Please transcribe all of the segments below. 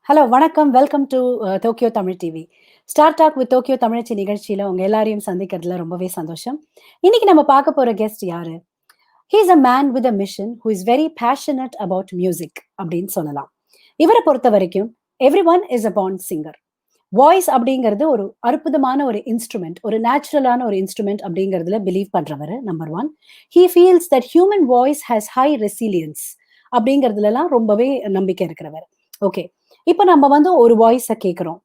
Hello வணக்கம். Welcome to Tokyo Tamil TV. Star talk with Tokyo Tamizhachi நிகழ்ச்சியில உங்க எல்லாரையும் சந்திக்கிறதுல ரொம்பவே சந்தோஷம். இன்னைக்கு நம்ம பார்க்க போற கெஸ்ட் யாரு? He is a man with a mission who is very passionate about music அப்படின்னு சொல்லலாம். இவரை பொறுத்த வரைக்கும் every one is a born singer. Voice அப்படிங்கிறது ஒரு அற்புதமான ஒரு இன்ஸ்ட்ருமெண்ட், ஒரு நேச்சுரலான ஒரு இன்ஸ்ட்ருமெண்ட் அப்படிங்கிறதுல பிலீவ் பண்றவர் number one. He feels that human voice has high resilience அப்படிங்கிறதுலலாம் ரொம்பவே நம்பிக்கை இருக்கிறவர். ஓகே, இப்போ நம்ம வந்து ஒரு வாய்ஸை கேட்குறோம்,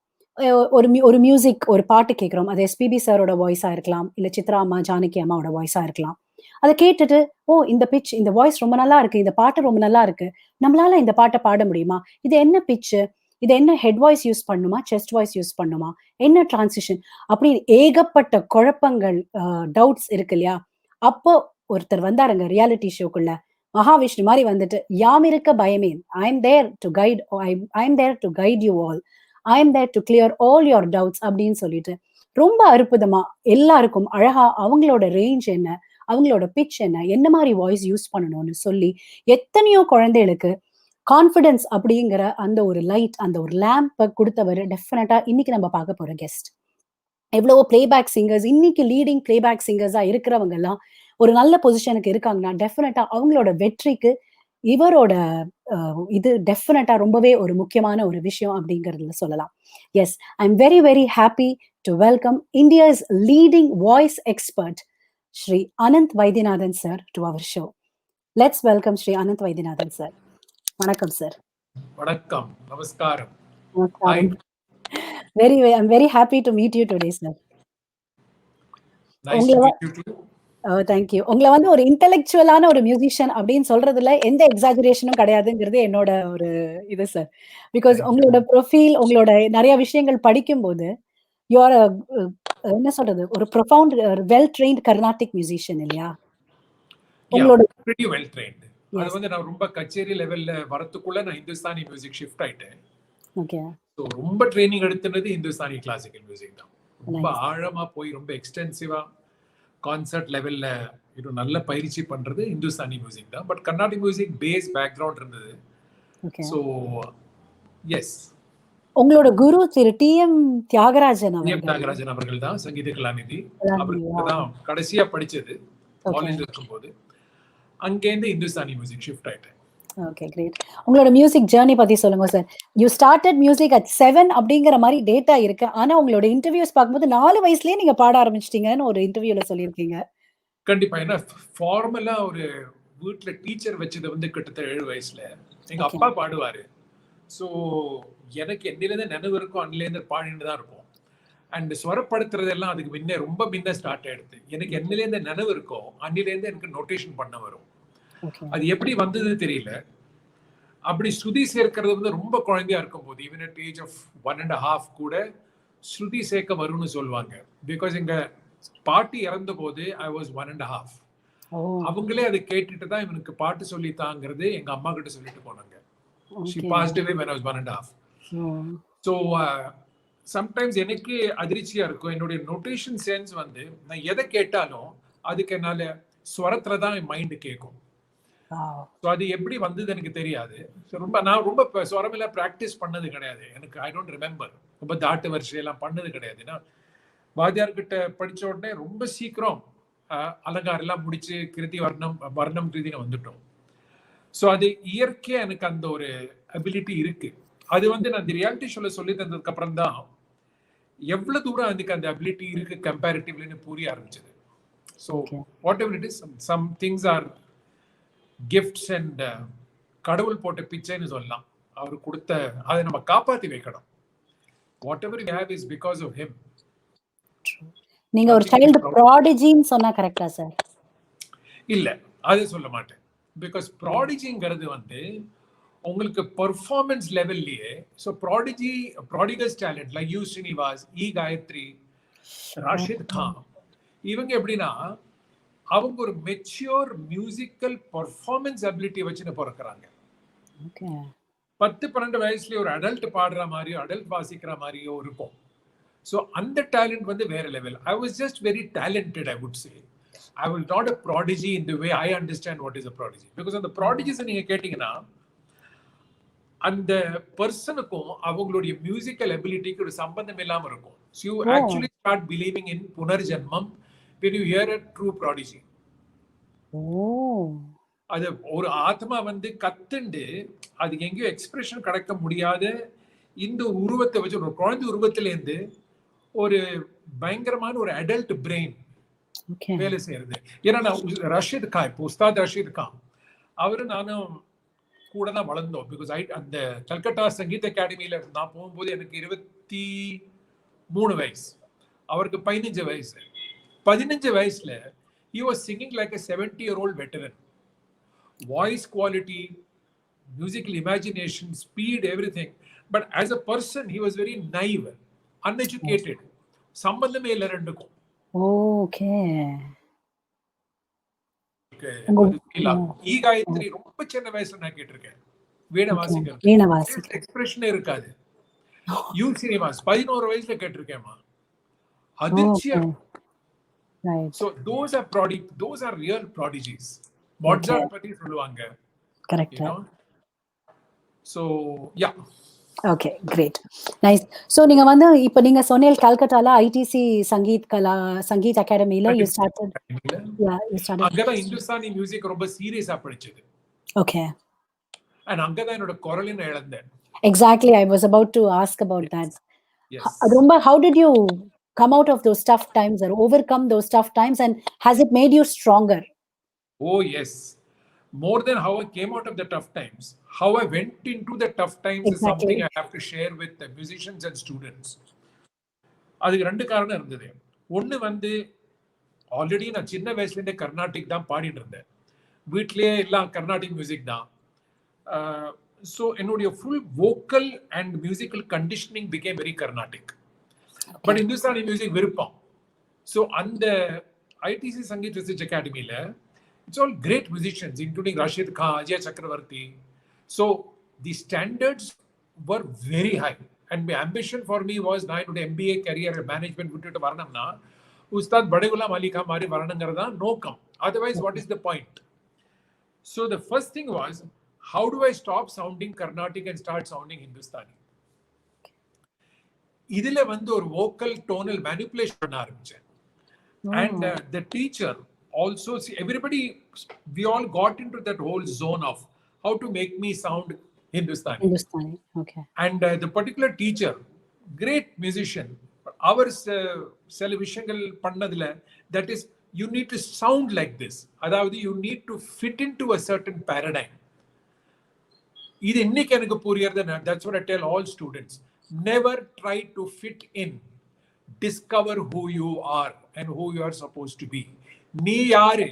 ஒரு மியூசிக் ஒரு பாட்டு கேட்குறோம். அது எஸ்பிபி சாரோட வாய்ஸா இருக்கலாம், இல்லை சித்ரா அம்மா ஜானகி அம்மாவோட வாய்ஸா இருக்கலாம். அதை கேட்டுட்டு ஓ இந்த பிச் இந்த வாய்ஸ் ரொம்ப நல்லா இருக்கு, இந்த பாட்டு ரொம்ப நல்லா இருக்கு, நம்மளால இந்த பாட்டை பாட முடியுமா, இது என்ன பிச்சு, இது என்ன ஹெட் வாய்ஸ் யூஸ் பண்ணுமா, செஸ்ட் வாய்ஸ் யூஸ் பண்ணுமா, என்ன டிரான்சிஷன், அப்படி ஏகப்பட்ட குழப்பங்கள், டவுட்ஸ் இருக்கு இல்லையா? அப்போ ஒருத்தர் வந்தாருங்க ரியாலிட்டி ஷோக்குள்ள, மகாவிஷ்ணு மாதிரி வந்துட்டு, யாம் இருக்க பயமேன், I am there to guide, I am there to guide you all, I am there to clear all your doubts அப்படின்னு சொல்லிட்டு ரொம்ப அற்புதமா எல்லாருக்கும் அழகா அவங்களோட ரேஞ்ச் என்ன, அவங்களோட பிச் என்ன மாதிரி வாய்ஸ் யூஸ் பண்ணணும்னு சொல்லி எத்தனையோ குழந்தைகளுக்கு கான்ஃபிடன்ஸ் அப்படிங்கிற அந்த ஒரு லைட், அந்த ஒரு லேம்பை கொடுத்தவர் டெஃபினட்டா இன்னைக்கு நம்ம பார்க்க போற கெஸ்ட். எவ்வளவோ பிளேபேக் சிங்கர்ஸ், இன்னைக்கு லீடிங் பிளேபேக் சிங்கர்ஸா இருக்கிறவங்க எல்லாம் ஒரு நல்ல பொசிஷனுக்கு இருக்காங்கன்னா டெஃபினட்டா அவங்களோட வெற்றிக்கு இவரோட இது டெஃபினட்டா ரொம்பவே ஒரு முக்கியமான ஒரு விஷயம் அப்படிங்கிறதுல சொல்லலாம். Yes, I am very very happy to welcome India's leading voice expert Shri Anand Vaidyanathan sir to our show. Let's welcome Shri Anand Vaidyanathan sir. வணக்கம் சார். வணக்கம், நமஸ்காரம். I'm very happy to meet you today, sir. Nice to meet you too. Oh, thank you. உங்களை வந்து ஒரு இன்டெலெக்சுவலான ஒரு musician அப்படின்னு சொல்றதுல எந்த எக்ஸாஜரேஷனும் கிடையாதுங்கிறது என்னோட ஒரு இது சார். பிகாஸ் உங்களோட ப்ரொஃபைல், உங்களோட நிறைய விஷயங்கள் படிக்கும்போது யூ ஆர் என்ன சொல்றது, ஒரு profound well trained Carnatic musician இல்லையா? உங்களோட pretty well trained. அது வந்து நான் ரொம்ப கச்சேரி லெவல்ல வரதுக்குள்ள நான் இந்துஸ்தானி மியூசிக் ஷிஃப்ட் ஆயிட்டேன். ஓகே. சோ ரொம்ப ட்ரைனிங் எடுத்துனது இந்துஸ்தானி கிளாசிக்கல் மியூசிக் தான். ரொம்ப ஆழமா போய் ரொம்ப எக்ஸ்டென்சிவா கான்சர்ட் லெவல்ல இது நல்ல பயிற்சி பண்றது இந்துஸ்தானி மியூசிக் தான். But Carnatic music base background இருந்தது. So yes. உங்களோட குரு திரு டிஎம் தியாகராஜன் அவர்கள் தான் சங்கீத கலாநிதி. அவருக்கு தான் கடைசியா படிச்சது காலேஜ்ல இருக்கும்போது. அங்கேருந்து இந்துஸ்தானி மியூசிக் ஷிஃப்ட் ஆயிட்டேன். Okay, great. உங்களோட மியூசிக் ஜர்னி பத்தி சொல்லுங்க sir. You started music at 7 அப்படிங்கிற மாதிரி டேட்டா இருக்கு. ஆனா உங்களோட இன்டர்வியூஸ் பார்க்கும்போது 4 வயசுலயே நீங்க பாட ஆரம்பிச்சிட்டீங்கன்னு ஒரு இன்டர்வியூல சொல்லியிருக்கீங்க. கண்டிப்பா. ஏன்னா ஃபார்மலா ஒரு வீட்டுல டீச்சர் வச்சது வந்து கிட்டத்தட்ட 7 வயசுல. எங்க அப்பா பாடுவாரு. சோ எனக்கு என்னிலேருந்து நினைவு இருக்கும், அன்னிலேருந்து பாடிட்டு தான் இருக்கும். அண்ட் ஸ்வரப்படுத்துறதெல்லாம் அதுக்கு முன்னே ரொம்ப முன்ன ஸ்டார்ட் ஆயிடுது. எனக்கு என்னிலேருந்து நினைவு இருக்கும், அன்னிலேருந்து எனக்கு நோட்டேஷன் பண்ண வரும். அது எப்படி வந்தது தெரியல. அப்படி ஸ்ருதி சேர்க்கிறது வந்து ரொம்ப குழந்தையா இருக்கும் போது, ஈவன் அட் ஏஜ் ஆஃப் 1.5 கூட ஸ்ருதி சேர்க்க வரும்னு சொல்லுவாங்க. பிகாஸ் எங்க பாட்டி இறந்த போது ஐ வாஸ் 1.5. அவங்களே அதை கேட்டுட்டு தான் இவனுக்கு பாட்டு சொல்லித்தாங்கிறது எங்க அம்மா கிட்ட சொல்லிட்டு போனாங்க. She passed away when I was 1.5. So sometimes எனக்கு அதிர்ச்சியா இருக்கும். என்னுடைய நோட்டேஷன் சென்ஸ் வந்து நான் எதை கேட்டாலும் அதுக்கு என்னால ஸ்வரத்துல தான் என் மைண்ட் கேட்கும். ஸோ அது எப்படி வந்தது எனக்கு தெரியாது. நான் ரொம்ப ஸ்வரமில்ல ப்ராக்டிஸ் பண்ணது கிடையாது. எனக்கு ஐ டோன்ட் ரிமெம்பர். ரொம்ப தாட்டு வரிசையெல்லாம் பண்ணது கிடையாது. ஏன்னா வாத்தியார்கிட்ட படிச்ச உடனே ரொம்ப சீக்கிரம் அலங்காரம் எல்லாம் முடிச்சு கிருதி வர்ணம் கிருதின்னு வந்துட்டோம். ஸோ அது இயற்கையா எனக்கு அந்த ஒரு அபிலிட்டி இருக்கு. அது வந்து நான் இந்த ரியாலிட்டி ஷோல சொல்லி தந்ததுக்கு அப்புறம் தான் எவ்வளவு தூரம் அதுக்கு அந்த அபிலிட்டி இருக்கு கம்பேரிட்டிவ்லின்னு புரிய ஆரம்பிச்சது. So whatever it is, some things are gifts and கடவுள் போட்ட பிச்சைன்னு சொல்லலாம். அவர் கொடுத்த அதை நம்ம காப்பாத்தி வைக்கணும். Whatever we have is because of him. நீங்க ஒரு சைல்ட் ப்ராடிஜின்னு சொன்னா கரெக்ட்டா சார்? இல்ல, அது சொல்ல மாட்டேன். பிகாஸ் ப்ராடிஜிங்கிறது வந்து உங்களுக்கு பெர்ஃபார்மன்ஸ் லெவல்லையே. So prodigious talent like U Srinivas, E Gayathri, Rashid Khan, இவங்க எப்படின்னா அவங்க ஒரு மெச்சூர் மியூசிக்கல் பெர்ஃபார்மன்ஸ் அபிலிட்டி வச்சுன்னு பிறக்கிறாங்க. 10-12 வயசுலயே ஒரு அடல்ட் பாடுற மாதிரியோ அடல்ட் வாசிக்கிற மாதிரியோ இருக்கும். ஸோ அந்த டேலண்ட் வந்து வேற level. I was just very talented, I would say. I will not a prodigy in the way I understand what is a prodigy. Because on the prodigies நீங்க கேட்டீங்கன்னா அந்த பர்சனுக்கும் அவங்களுடைய மியூசிக்கல் எபிலிட்டிக்கு ஒரு சம்பந்தம் இல்லாம இருக்கும். So you O actually start believing in புனர்ஜென்மம் when you hear a true prodigy. ஓ அது ஒரு ஆத்மா வந்து கத்துண்டு அதுக்கு எங்கேயோ எக்ஸ்பிரஷன் கிடைக்க முடியாத இந்த உருவத்தை வச்சு ஒரு குழந்தை உருவத்திலேருந்து ஒரு பயங்கரமான ஒரு அடல்ட் பிரெயின் ஓகே வேலை செய்யறது. ஏன்னா நான் ரஷீத் கான், இப்போ உஸ்தாத் ரஷீத் கான் அவரு நானும் கூட தான் வளர்ந்தோம். பிகாஸ் அந்த கல்கட்டா சங்கீத் அகாடமியில நான் போகும்போது எனக்கு 23 வயசு, அவருக்கு 15 வயசு. 15 வயசுல he was singing like a 70-year-old veteran. Voice quality, musical imagination, speed, everything. But as a person, he was very naive, uneducated. சம்பந்தமே இல்லை ரெண்டுக்கும். ஓகே ஈ காயத்ரி ரொம்ப சின்ன வயசுல நான் கேட்டிருக்கேன். வீணை வாசிக்கிறது, வீணை வாசிக்க எக்ஸ்பிரஷனே இருக்காது. யூ சினிமாஸ் 11 வயசுல கேட்டிருக்கேன்மா, அதிர்ச்சியா. Right So those are real prodigies. Mozart பத்தி சொல்லுவாங்க, correct. you know. So yeah. Okay great nice. So நீங்க வந்து இப்போ நீங்க சொன்னீங்க கல்கட்டால ஐடிசி சங்கீத் அகாடமியில யூ ஸ்டார்டட். அங்கதான் இந்துஸ்தானி மியூசிக் ரொம்ப சீரியஸா படிச்சது. ஓகே அண்ட் அங்கதான் என்னோட குரலையும் நான் இழந்தேன். Exactly I was about to ask about that. அது ரொம்ப how did you come out of those tough times or overcome those tough times, and has it made you stronger? Oh yes, more than how I came out of the tough times, how I went into the tough times is something I have to share with the musicians and students. அதுக்கு ரெண்டு காரணம் இருந்தது. ஒன்னு வந்து already நான் சின்ன வயசுல இருந்தே கர்நாடிக் தான் பாடிட்டு இருந்தேன். வீட்லயே எல்லாம் கர்நாடிக் மியூசிக் தான். ஸோ என்னுடைய full vocal and musical conditioning became very Carnatic. But Hindustani music விருப்பம். ஸோ அந்த ஐடிசி சங்கீத் ரிசர்ச் அகாடமியில it's all great musicians, including Rashid Khan, Ajay Chakravarti. So the standards were very high, and my ambition for me was na to MBA career management vittu varanamna Ustad Bade Ghulam Ali Khan mari varanangarada no come. Otherwise what is the point? So the first thing was, how do I stop sounding Carnatic and start sounding Hindustani? Idile vandu or vocal tonal manipulation panna aarambichen. And the teacher also, see, everybody, we all got into that whole zone of how to make me sound Hindustani. Okay. And the particular teacher, great musician, our celebration pannadila, that is, you need to sound like this. Adavadi, you need to fit into a certain paradigm. Idu ennikku enakku puriyadhu. That's what I tell all students. Never try to fit in. Discover who you are and who you are supposed to be. நீ யாரு,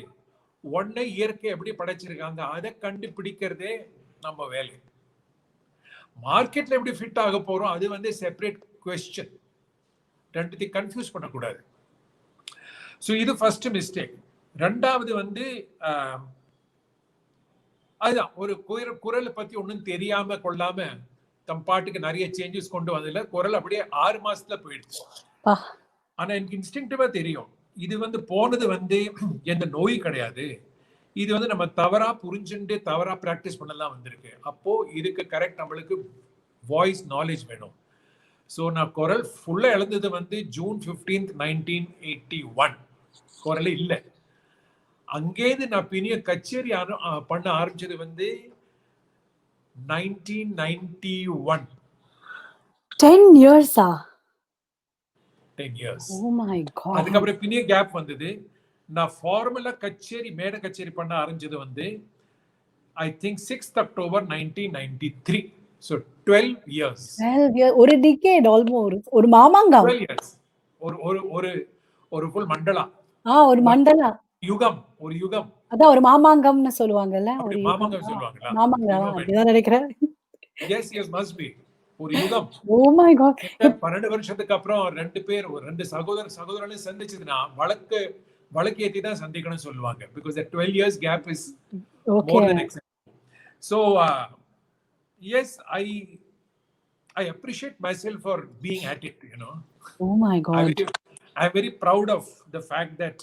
உன்னை இயற்கை எப்படி படைச்சிருக்காங்க, அதை கண்டுபிடிக்கிறதே நம்ம வேலை. மார்க்கெட்ல எப்படி ஃபிட் ஆக போறோம் அது வந்து செப்பரேட் குவெஸ்சன். ரெண்டுத்தையும் கன்ஃபியூஸ் பண்ணக்கூடாது. ஸோ இது ஃபர்ஸ்ட் மிஸ்டேக். ரெண்டாவது வந்து அதுதான், ஒரு குரலை பத்தி ஒன்றும் தெரியாம கொள்ளாம தம் பாட்டுக்கு நிறைய சேஞ்சஸ் கொண்டு வந்ததுல குரல் அப்படியே 6 மாசத்துல போயிடுச்சு. ஆனா எனக்கு இன்ஸ்டிங்டிவா தெரியும், இது வந்து போனது வந்து எந்த நோய் கிடையாது, இது வந்து நம்ம தவறா புரிஞ்சுட்டு தவறா பிராக்டிஸ் பண்ணலாம் வந்திருக்கு. அப்போ இதுக்கு கரெக்ட் நம்மளுக்கு வாய்ஸ் நாலேஜ் வேணும். ஸோ நான் குரல் ஃபுல்லா இழந்தது வந்து June 15, 1981. குரல் இல்லை. அங்கேருந்து நான் பின்னிய கச்சேரி பண்ண ஆரம்பிச்சது வந்து 1991. 10 years. 10 years. Oh my God. அதுக்கப்புறம் பின்னிய கேப் வந்தது. நான் ஃபார்முலா கச்சேரி மேட கச்சேரி பண்ண ஆரம்பிச்சது வந்து I think 6th October 1993. So 12 years. 12 years, ஒரு decade almost. ஒரு மாமாங்கம். 12 years. ஒரு full மண்டலா. ஒரு மண்டலா. யுகம், ஒரு யுகம். அதான் ஒரு மாமாங்கம்னு சொல்லுவாங்கல்ல, ஒரு மாமாங்கம் சொல்லுவாங்களா? மாமாங்கம் அப்படிதான் நினைக்கிறேன். Yes, must be. ஒரு யுகம். Oh my God. 12 வருஷத்துக்கு அப்புறம் ரெண்டு சகோதரனை சந்திச்சதுன்னா வழக்கு ஏத்தி தான் சந்திக்கணும் சொல்லுவாங்க. Because the 12 years gap is more than acceptable. So yes, I appreciate myself for being at it, you know. Oh my God. I'm very proud of the fact that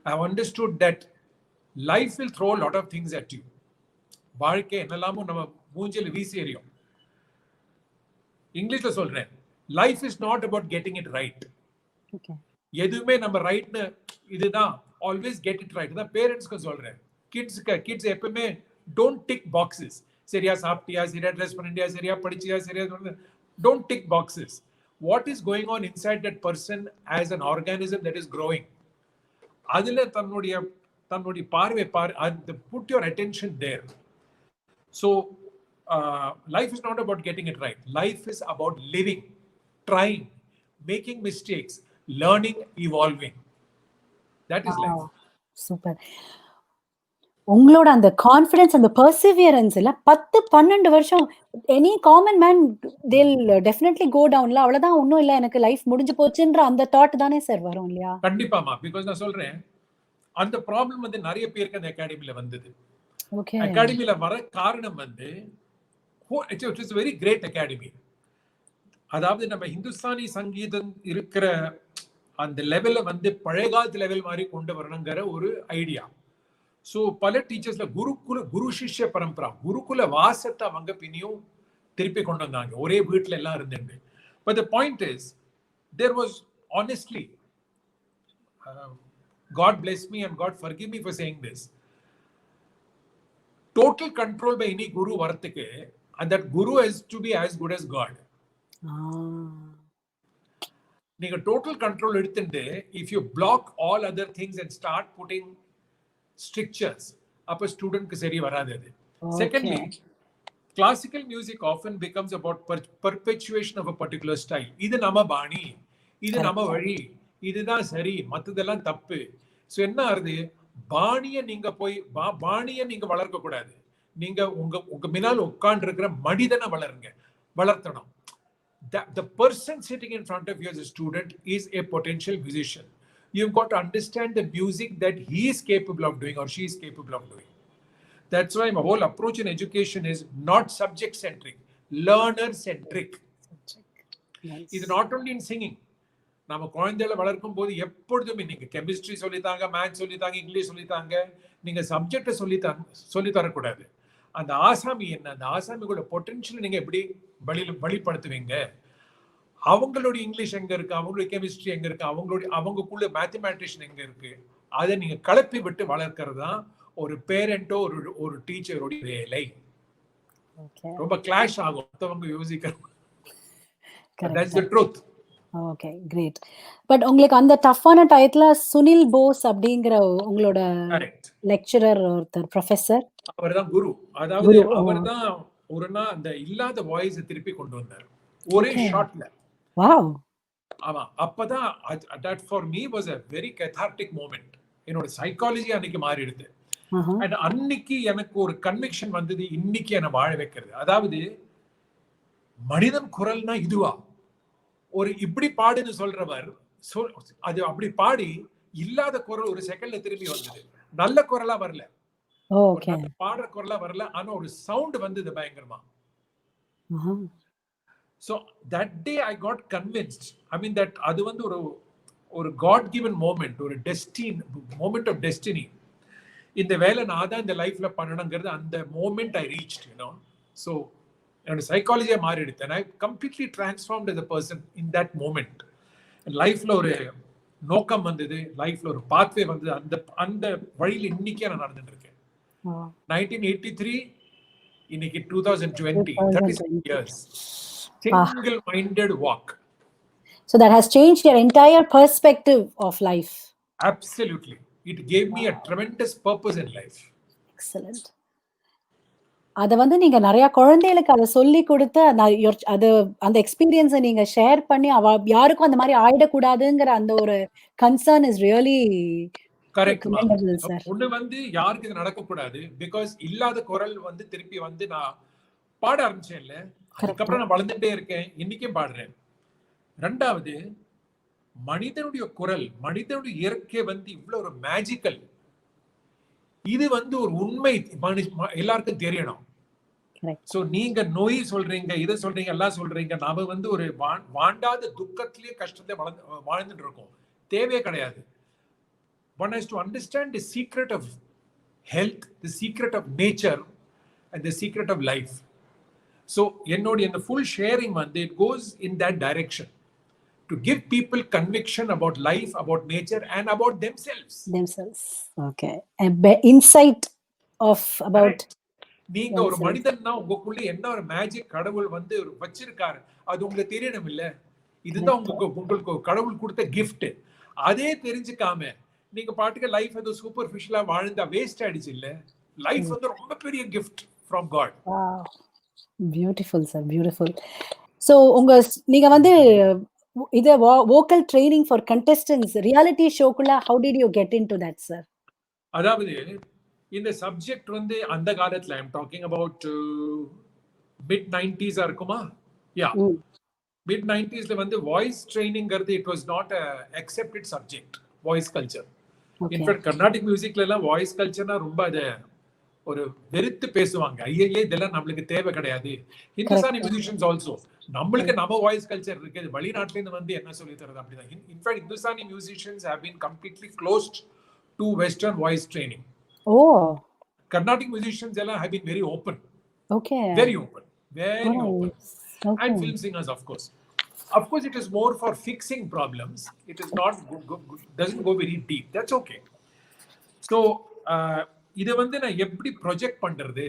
I've understood that life will throw a lot of things at you. வாழ்க்கை என்னெல்லாமும் நம்ம மூஞ்சில வீசி எறியும். இங்கிலீஷ்ல சொல்றேன், life is not about getting it right. Okay. எதுவுமே நம்ம ரைட்னு இதுதான் ஆல்வேஸ் கெட் இட் ரைட் தான் பேரண்ட்ஸ்க்கு சொல்றேன். கிட்ஸ் எப்பவுமே டோன்ட் டிக் பாக்ஸஸ். சரியா சாப்பிட்டியா, சரியா ட்ரெஸ் பண்ணிட்டியா, சரியா படிச்சியா, சரியா don't tick boxes. What is going on inside that person as an organism that is growing. அதுல தன்னுடைய பார்வை put your attention there. So life is not about getting it right. Life is about living, trying, making mistakes, learning, evolving. That is life. Super. உங்களோட அந்த confidence, அந்த perseverance இல்ல 10-12 வருஷம் any common man they'll definitely go downல. அவ்வளவுதான், ஒண்ணும் இல்ல எனக்கு life முடிஞ்சு போச்சுன்ற அந்த தாட் தானே சார் வரும் இல்லையா? கண்டிப்பாமா. பிகாஸ் நான் சொல்றேன், அந்த ப்ராப்ளம் வந்து நிறைய பேருக்கு அந்த அகாடமில வந்தது. ஓகே. அகாடமில வர காரணம் வந்து இட்ஸ் வெரி கிரேட் அகாடமி. அதாவது நம்ம இந்துஸ்தானி சங்கீதம் இருக்கிற அந்த லெவல வந்து பழைய காலத்து லெவல் மாதிரி கொண்டு வரணுங்கிற ஒரு ஐடியா. ஸோ பல டீச்சர்ஸ்ல குரு சிஷ்ய பரம்பரா, குருகுல வாசத்தை அவங்க பின்னியும் திருப்பி கொண்டு வந்தாங்க. ஒரே வீட்டில் எல்லாம் இருந்துட்டு. But the point is, there was honestly, God bless me and God forgive me for saying this, total control by any guru வரத்துக்கு, and that guru has to be as good as God. நீங்க total control எடுத்துட்டு, if you block all other things and start putting strictures, அப்ப ஸ்டூடெண்ட்க்கு சரி வராது அது. Secondly, classical music often becomes about perpetuation of a particular style. இது நம்ம பாணி, இது நம்ம வழி, இதுதான் சரி, மத்ததெல்லாம் தப்பு. ஸோ என்ன ஆகுது, பாணியை நீங்க வளர்க்க கூடாது. நீங்க உங்க முன்னால் உட்கார்ந்து இருக்கிற மனிதனை வளர்த்தணும். The person sitting in front of you as a student is a potential musician. You've got to understand the music that he is capable of doing or she is capable of doing. That's why my whole approach in education is not subject centric, learner centric. It's not only in singing. நம்ம குழந்தைகளை வளர்க்கும் போது எப்பொழுதுமே நீங்க chemistry சொல்லித்தாங்க, maths சொல்லித்தாங்க, English சொல்லித்தாங்க, நீங்க சப்ஜெக்டை சொல்லி தரக்கூடாது. அந்த ஆசாமி என்ன, அந்த ஆசாமியோட பொட்டன்ஷியல் நீங்க எப்படி வெளிப்படுத்துவீங்க, அவங்களுடைய இங்கிலீஷ் எங்க இருக்கு, அவங்களுடைய கெமிஸ்ட்ரி எங்க இருக்கு, அவங்களுக்குள்ள மேத்தமேட்டிஷன் எங்க இருக்கு, அதை நீங்க கலப்பி விட்டு வளர்க்கறது தான் ஒரு பேரண்டோ ஒரு டீச்சருடைய வேலை. ரொம்ப கிளாஷ் ஆகும் மற்றவங்க யோசிக்கிறது. That's the truth. Okay, great. But உங்களுக்கு அந்த டஃப்பான டயத்துல சுனில் போஸ் அப்படிங்கிற உங்களோட லெக்சரர் ஒருத்தர், ப்ரொஃபசர், அவர்தான் குரு. அதாவது அவர்தான் ஒரு நாள் அந்த இல்லாத வாய்ஸ் திருப்பி கொண்டு வந்தார் ஒரே ஷாட்ல. வாவ். ஆமா, அப்பதான் that for me was a very cathartic moment. என்னோட சைக்காலஜி அன்னைக்கு மாறிடுது. அண்ட் அன்னைக்கு எனக்கு ஒரு கன்விக்ஷன் வந்தது, இன்னைக்கு என்ன வாழ வைக்கிறது. அதாவது மனிதன் குரல்னா இதுவா, ஒரு இப்படி பாடுன்னு சொல்றவர் அது அப்படி பாடி இல்லாத குரல் ஒரு செகண்ட்ல திரும்பி வந்தது. நல்ல குரலா வரல, பாடுற குரலா வரல, ஆனா ஒரு சவுண்ட் வந்தது பயங்கரமா. So that day I got convinced. I mean that அது வந்து ஒரு God given moment, ஒரு moment of destiny. இந்த வேலை நான் தான் இந்த லைஃப்ல பண்ணணுங்கிறது அந்த moment I reached, you know. So என்னோட சைக்காலஜியா மாறிடுது. And I completely transformed as a person in that moment. லைஃப்ல ஒரு நோக்கம் வந்தது, லைஃப்ல ஒரு பாத்வே வந்தது. அந்த வழியில் இன்னைக்கே நான் நடந்துட்டு இருக்கேன். 1983 இன்னைக்கு 2020, 36 years. Single minded walk. So that has changed your entire perspective of life. Absolutely. It gave me a tremendous purpose in life. Excellent. அத வந்து நீங்க நிறைய குழந்தைகளுக்கு அதை சொல்லி கொடுத்து அது அந்த எக்ஸ்பீரியன்ஸை நீங்க ஷேர் பண்ணி யாருக்கும் அந்த மாதிரி ஆயிடக்கூடாதுங்கிற அந்த ஒரு கன்சர்ன் இஸ் ரியலி கரெக்ட். ஒண்ணு வந்து யாருக்கு இது நடக்கக்கூடாது, பிகாஸ் இல்லாத குரல் வந்து திருப்பி வந்து நான் பாட ஆரம்பிச்சேன் இல்ல, அதுக்கப்புறம் நான் வளர்ந்துட்டே இருக்கேன், இன்னைக்கும் பாடுறேன். ரெண்டாவது, மனிதனுடைய குரல், மனிதனுடைய இயற்கை வந்து இவ்வளவு ஒரு மேஜிக்கல். இது வந்து ஒரு உண்மை எல்லாருக்கும் தெரியணும். சோ நீங்க நோய் சொல்றீங்க, இதை சொல்றீங்க, எல்லாம் சொல்றீங்க, நாம வந்து ஒரு வாண்டாத துக்கத்திலேயே கஷ்டத்தை வாழ்ந்துட்டு இருக்கோம். தேவையே கிடையாது. One has to understand the secret of health, the secret of nature and the secret of life. So என்னுடைய இந்த ஃபுல் ஷேரிங் வந்து it goes in that direction to give people conviction about life, about nature and about themselves. Okay, insight of about நீங்க ஒரு மனிதன்னா உங்களுக்குள்ள என்ன ஒரு magic கடவுள் வந்து வச்சிருக்காரு அது உங்களுக்கு தெரியணும் இல்ல. இதுதான் உங்களுக்கு கடவுள் கொடுத்த கிஃப்ட். அதே தெரிஞ்சுக்காம நீங்க பாட்டுக்கு லைஃப் ஏதோ சூப்பர்ஃபிஷியலா வாழ்ந்தா வேஸ்ட் ஆயிடுச்சு இல்ல. லைஃப் வந்து ரொம்ப பெரிய gift from God. Beautiful sir, beautiful. So நீங்க வந்து இது vocal training for contestants reality ஷோக்குள்ள how did you get into that sir? அதாவது இந்த சப்ஜெக்ட் வந்து அந்த காலத்துல I am talking about mid 90s இருக்குமா? யா, மிட் 90sல வந்து வாய்ஸ் ட்ரைனிங்கிறது it was not a accepted subject, voice culture. In fact Carnatic மியூசிக்ல எல்லாம் வாய்ஸ் கல்ச்சர்னா ரொம்ப அது ஒரு வெறுத்து பேசுவாங்க. ஐயே இதெல்லாம் நம்மளுக்கு தேவை கிடையாது. ஹிந்துஸ்தானி மியூசிஷியன்ஸ் ஆல்சோ நம்மளுக்கு நம்ம வாய்ஸ் கல்ச்சர் இருக்குது, வெளிநாட்டுல இருந்து வந்து என்ன சொல்லி தருது அப்படிதான். In fact Hindustani musicians have been completely closed to western voice training. Carnatic musicians have been very open. Okay. Very open. Very open. Okay. And film singers, of course. Of course, it is more for fixing problems. It is not doesn't go very deep. That's okay. So, இதை வந்து நான் எப்படி project பண்றது?